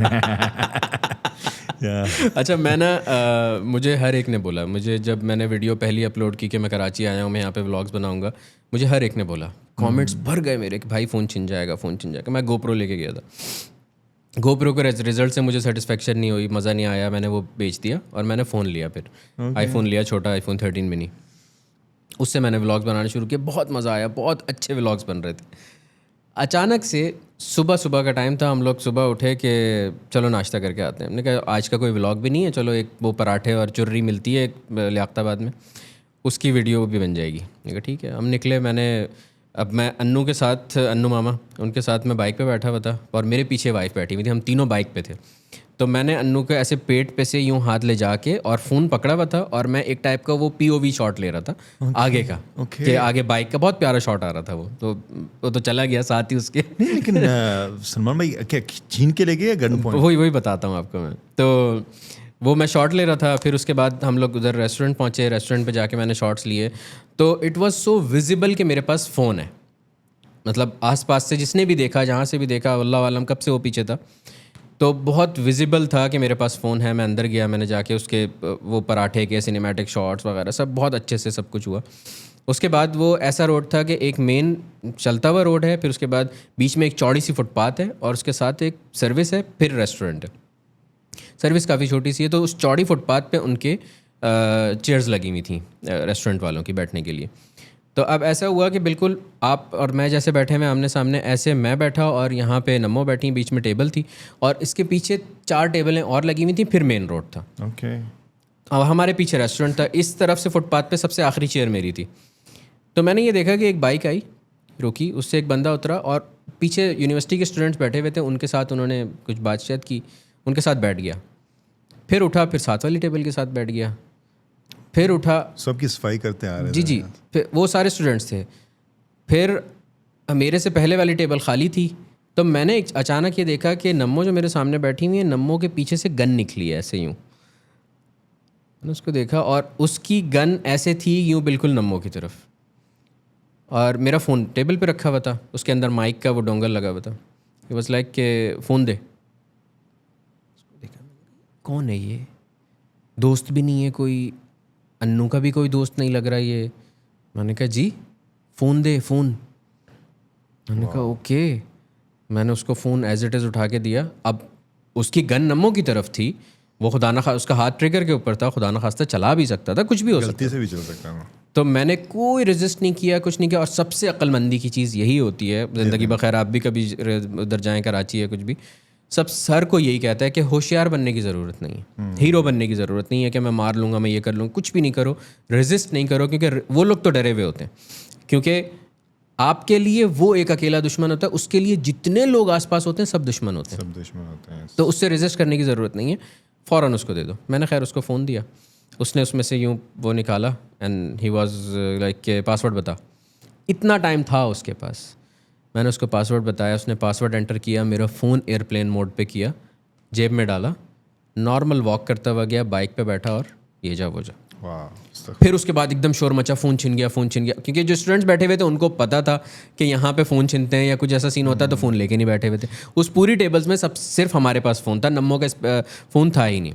اچھا میں نا مجھے ہر ایک نے بولا, مجھے جب میں نے ویڈیو پہلی اپلوڈ کی کہ میں کراچی آیا ہوں, میں یہاں پہ ولاگس بناؤں گا, مجھے ہر ایک نے بولا, کامنٹس بھر گئے میرے کہ بھائی فون چھن جائے گا, فون چھن جائے گا. میں گو پرو لے کے گیا تھا, گو پرو کے رزلٹ سے مجھے سیٹسفیکشن نہیں ہوئی, مزہ نہیں آیا, میں نے وہ بیچ دیا اور میں نے فون لیا, پھر آئی فون لیا, چھوٹا آئی فون 13 منی. اس سے میں نے ولاگس بنانا شروع کیا, بہت مزہ آیا, بہت اچھے ولاگس بن رہے تھے. اچانک سے صبح کا ٹائم تھا, ہم لوگ صبح اٹھے کہ چلو ناشتہ کر کے آتے ہیں. ہم نے کہا آج کا کوئی ولاگ بھی نہیں ہے, چلو ایک وہ پراٹھے اور چرری ملتی ہے ایک لیاقت آباد میں, اس کی ویڈیو بھی بن جائے گی. میں کہا ٹھیک ہے. ہم نکلے, اب میں انو کے ساتھ, انو ماما ان کے ساتھ میں بائک پہ بیٹھا ہوا تھا اور میرے پیچھے وائف بیٹھی ہوئی تھی, ہم تینوں بائک پہ تھے. تو میں نے انو کے ایسے پیٹ پہ سے یوں ہاتھ لے جا کے اور فون پکڑا ہوا تھا, اور میں ایک ٹائپ کا وہ POV شاٹ لے رہا تھا آگے کا, کہ آگے بائک کا بہت پیارا شاٹ آ رہا تھا. وہ تو چلا گیا ساتھ ہی اس کے. لیکن سلمان بھائی کیا چھین کے لے گئے گن پوائنٹ؟ وہی بتاتا ہوں آپ کو میں. تو وہ میں شاٹ لے رہا تھا, پھر اس کے بعد ہم لوگ ادھر ریسٹورنٹ پہنچے, ریسٹورنٹ پہ جا کے میں نے شاٹس لیے. تو اٹ واز سو ویزیبل کہ میرے پاس فون ہے, مطلب آس پاس سے جس نے بھی دیکھا, جہاں سے بھی دیکھا, اللہ عالم کب سے وہ پیچھے تھا, تو بہت ویزیبل تھا کہ میرے پاس فون ہے. میں اندر گیا, میں نے جا کے اس کے وہ پراٹھے کے سنیمیٹک شاٹس وغیرہ سب بہت اچھے سے سب کچھ ہوا. اس کے بعد وہ ایسا روڈ تھا کہ ایک مین چلتا ہوا روڈ ہے, پھر اس کے بعد بیچ میں ایک چوڑی سی فٹ پاتھ ہے, اور اس کے ساتھ ایک سروس ہے, پھر ریسٹورنٹ ہے. سروس کافی چھوٹی سی ہے, تو اس چوڑی فٹ پاتھ پہ ان کے چیئرز لگی ہوئی تھیں ریسٹورنٹ والوں کی بیٹھنے کے لیے. تو اب ایسا ہوا کہ بالکل آپ اور میں جیسے بیٹھے ہوئے آمنے سامنے, ایسے میں بیٹھا اور یہاں پہ نمو بیٹھی, بیچ میں ٹیبل تھی, اور اس کے پیچھے 4 ٹیبلیں اور لگی ہوئی تھیں, پھر مین روڈ تھا. اوکے. اور ہمارے پیچھے ریسٹورنٹ تھا. اس طرف سے فٹ پاتھ پہ سب سے آخری چیئر میری تھی. تو میں نے یہ دیکھا کہ ایک بائک آئی, رکی, اس سے ایک بندہ اترا, اور پیچھے یونیورسٹی کے اسٹوڈنٹس بیٹھے ہوئے تھے, ان کے ساتھ انہوں نے کچھ بات چیت کی, ان کے ساتھ بیٹھ گیا, پھر اٹھا, پھر ساتھ والی ٹیبل کے ساتھ بیٹھ گیا, پھر اٹھا, سب کی صفائی کرتے آ رہے تھے. جی پھر وہ سارے اسٹوڈنٹس تھے. پھر میرے سے پہلے والی ٹیبل خالی تھی, تو میں نے اچانک یہ دیکھا کہ نمو جو میرے سامنے بیٹھی ہوئی ہے, نمو کے پیچھے سے گن نکلی ہے ایسے یوں. میں نے اس کو دیکھا, اور اس کی گن ایسے تھی یوں بالکل نمو کی طرف, اور میرا فون ٹیبل پہ رکھا ہوا تھا, اس کے اندر مائک کا وہ ڈونگل لگا ہوا تھا. اٹ واز لائک کہ فون دے. اس کو دیکھا, کون ہے یہ, دوست بھی نہیں ہے کوئی, انو کا بھی کوئی دوست نہیں لگ رہا یہ. میں نے کہا جی فون دے, فون. میں نے کہا اوکے. میں نے اس کو فون ایز اٹ از اٹھا کے دیا. اب اس کی گن نمو کی طرف تھی, وہ خدا نہ خواستہ, اس کا ہاتھ ٹریگر کے اوپر تھا, خدا نہ خواستہ چلا بھی سکتا تھا, کچھ بھی ہو سکتا سے بھی چل سکتا ہے. تو میں نے کوئی رجسٹ نہیں کیا, کچھ نہیں کیا. اور سب سے عقل مندی کی چیز یہی ہوتی ہے زندگی بخیر, آپ بھی کبھی ادھر جائیں کراچی ہے کچھ بھی, سب سر کو یہی کہتا ہے کہ ہوشیار بننے کی ضرورت نہیں ہے, ہیرو بننے کی ضرورت نہیں ہے کہ میں مار لوں گا, میں یہ کر لوں, کچھ بھی نہیں کرو, رجسٹ نہیں کرو, کیونکہ وہ لوگ تو ڈرے ہوئے ہوتے ہیں. کیونکہ آپ کے لیے وہ ایک اکیلا دشمن ہوتا ہے, اس کے لیے جتنے لوگ آس پاس ہوتے ہیں سب دشمن ہوتے ہیں. تو اس سے رجسٹ کرنے کی ضرورت نہیں ہے, فوراً اس کو دے دو. میں نے خیر اس کو فون دیا, اس نے اس میں سے یوں وہ نکالا, اینڈ ہی واز لائک کہ پاسورڈ بتا. اتنا ٹائم تھا اس کے پاس, میں نے اس کو پاسورڈ بتایا, اس نے پاسورڈ انٹر کیا, میرا فون ایئرپلین موڈ پہ کیا, جیب میں ڈالا, نارمل واک کرتا ہوا گیا, بائک پہ بیٹھا, اور یہ جا وہ جا. پھر اس کے بعد ایک دم شور مچا, فون چھن گیا, فون چھن گیا. کیونکہ جو اسٹوڈنٹس بیٹھے ہوئے تھے ان کو پتا تھا کہ یہاں پہ فون چھنتے ہیں یا کچھ ایسا سین ہوتا ہے, تو فون لے کے نہیں بیٹھے ہوئے تھے. اس پوری ٹیبلز میں صرف ہمارے پاس فون تھا, نمو کا فون تھا ہی نہیں.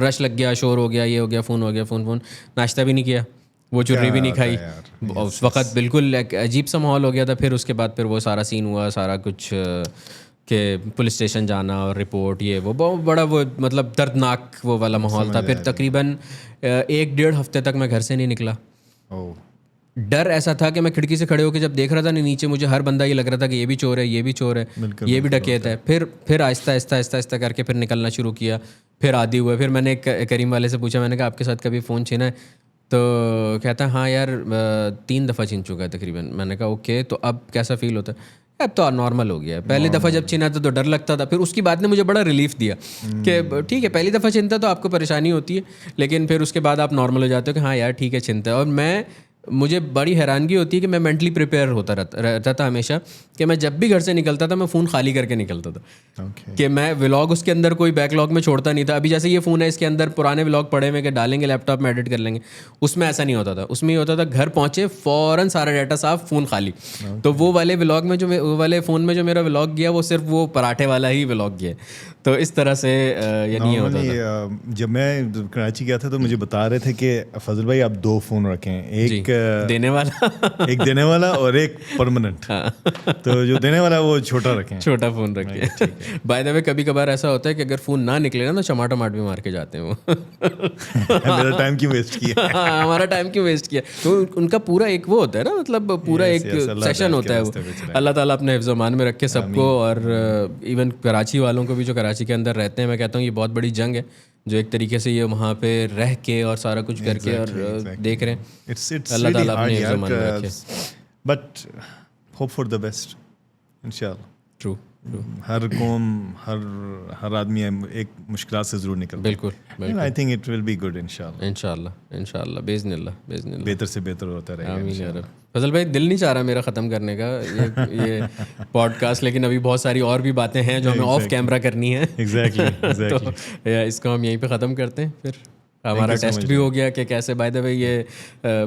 رش لگ گیا, شور ہو گیا, یہ ہو گیا, فون ہو گیا, فون. ناشتہ بھی نہیں کیا, وہ چرری بھی نہیں کھائی. اس وقت بالکل عجیب سا ماحول ہو گیا تھا. پھر اس کے بعد پھر وہ سارا سین ہوا, سارا کچھ کہ پولیس اسٹیشن جانا اور رپورٹ, یہ وہ بہت بڑا وہ مطلب دردناک وہ والا ماحول تھا. پھر تقریباً 1-1.5 ہفتے تک میں گھر سے نہیں نکلا. ڈر ایسا تھا کہ میں کھڑکی سے کھڑے ہو کے جب دیکھ رہا تھا نیچے, مجھے ہر بندہ یہ لگ رہا تھا کہ یہ بھی چور ہے, یہ بھی چور ہے, یہ بھی ڈکیت ہے. پھر آہستہ آہستہ کر کے پھر نکلنا شروع کیا. پھر عادی ہوئے. پھر میں نے کریم والے سے پوچھا, میں نے کہا آپ کے ساتھ کبھی فون چھینا ہے؟ تو کہتا ہے ہاں یار 3 دفعہ چھن چکا ہے تقریباً. میں نے کہا اوکے, تو اب کیسا فیل ہوتا ہے؟ اب تو نارمل ہو گیا ہے. پہلی دفعہ جب چھنا تھا تو ڈر لگتا تھا. پھر اس کی بات نے مجھے بڑا ریلیف دیا کہ ٹھیک ہے, پہلی دفعہ چھنتا تو آپ کو پریشانی ہوتی ہے, لیکن پھر اس کے بعد آپ نارمل ہو جاتے ہو کہ ہاں یار ٹھیک ہے چھنتا ہے. اور میں مجھے بڑی حیرانگی ہوتی ہے کہ میں مینٹلی پریپیئر ہوتا رہتا تھا ہمیشہ کہ میں جب بھی گھر سے نکلتا تھا میں فون خالی کر کے نکلتا تھا کہ میں ولاگ اس کے اندر کوئی بیک لاگ میں چھوڑتا نہیں تھا. ابھی جیسے یہ فون ہے اس کے اندر پرانے ولاگ پڑے ہوئے کہ ڈالیں گے لیپ ٹاپ میں ایڈٹ کر لیں گے, اس میں ایسا نہیں ہوتا تھا. اس میں یہ ہوتا تھا گھر پہنچے فوراً سارا ڈیٹا صاف, فون خالی. تو وہ والے ولاگ میں وہ والے فون میں جو میرا ولاگ گیا وہ صرف وہ پراٹھے والا ہی ولاگ گیا. تو اس طرح سے یعنی ہوتا تھا. جب میں کراچی گیا تھا تو مجھے بتا رہے تھے کہ فضل بھائی آپ 2 فون رکھیں, ایک دینے والا ایک دینے والا اور ایک پرماننٹ. تو جو دینے والا وہ چھوٹا رکھیں, چھوٹا فون رکھیں. بائی دا وے کبھی کبھار ایسا ہوتا ہے کہ اگر فون نہ نکلے نا تو چماٹا ماٹ بھی مار کے جاتے ہیں وہ. میرا ٹائم کیوں ویسٹ کیا, ہمارا ٹائم کیوں ویسٹ کیا. تو ان کا پورا ایک وہ ہوتا ہے نا, مطلب پورا ایک سیشن ہوتا ہے وہ. اللہ تعالیٰ اپنے حفظ و امان میں رکھے سب کو. اور ایون کراچی والوں کو بھی جو کراچی کے اندر رہتے ہیں, میں کہتا ہوں یہ بہت بڑی جنگ ہے جو ایک طریقے سے یہ وہاں پہ رہ کے اور سارا کچھ کر کے اور دیکھ رہے ہیں. اللہ تعالیٰ اپنے حفظ و امان میں رکھے. But hope for the best انشاءاللہ. ٹرو. ہر قوم ہر آدمی ایک مشکلات سے ضرور نکلتا ہے. بالکل. I think it will be good انشاءاللہ باذن اللہ. بہتر سے بہتر ہوتا رہے گا. آمین یا رب. فضل بھائی دل نہیں چاہ رہا میرا ختم کرنے کا یہ پوڈ کاسٹ, لیکن ابھی بہت ساری اور بھی باتیں ہیں جو ہمیں آف کیمرہ کرنی ہیں. ایگزیکٹلی. تو اس کو ہم یہیں پہ ختم کرتے ہیں. پھر ہمارا ٹیسٹ بھی ہو گیا کہ کیسے. بائی دا وے یہ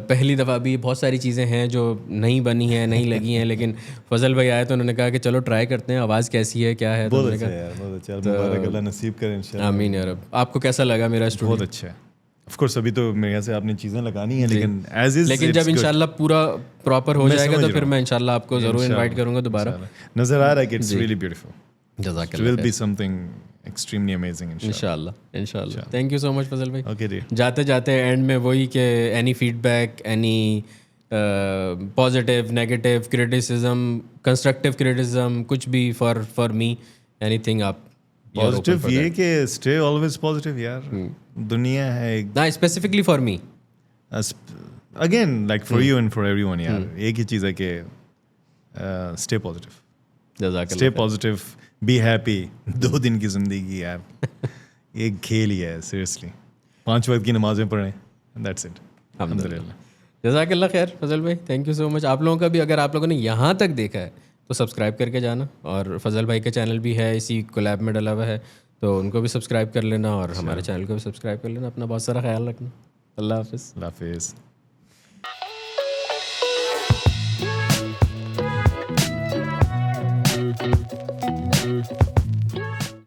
پہلی دفعہ بھی بہت ساری چیزیں ہیں جو نہیں بنی ہیں, نہیں لگی ہیں, لیکن فضل بھائی آئے تو انہوں نے کہا کہ چلو ٹرائی کرتے ہیں, آواز کیسی ہے کیا ہے. بہت اچھا, اللہ نصیب کرے انشاءاللہ. آمین یا رب. آپ کو کیسا لگا میرا اسٹوڈیو؟ بہت اچھا ہے. آف کورس ابھی تو میرے خیال سے آپ نے چیزیں لگانی ہیں, لیکن جب انشاءاللہ پورا پراپر ہو جائے گا تو پھر میں انشاءاللہ آپ کو ضرور انوائٹ کروں گا دوبارہ. نظر آ رہا ہے کہ اٹس ریئلی بیوٹیفل. جزاک اللہ. It will be something extremely amazing انشاءاللہ. Thank you so much Fazal بھائی. اوکے جی. جاتے جاتے اینڈ میں وہی کہ any feedback, any positive, negative criticism, constructive criticism, کچھ بھی فار می اینی تھنگ. آپ پازیٹیو یہ کہ اسٹے آلویز پازیٹیو یار. دنیا ہے نا specifically for me, again like for you and for everyone یار. ایک ہی چیز ہے کہ stay positive. Stay positive, be happy. 2 دن کی زندگی یار ایک کھیل ہی ہے سیریسلی. 5 وقت کی نمازیں پڑھیں, دیٹس اٹ. الحمدللہ. جزاک اللہ خیر فضل بھائی, تھینک یو سو مچ. آپ لوگوں کا بھی اگر آپ لوگوں نے یہاں تک دیکھا ہے تو سبسکرائب کر کے جانا. اور فضل بھائی کا چینل بھی ہے اسی کولیب میں ڈلا ہوا ہے, تو ان کو بھی سبسکرائب کر لینا اور ہمارے چینل کو بھی سبسکرائب کر لینا. اپنا بہت سارا خیال رکھنا. اللہ حافظ. اللہ حافظ.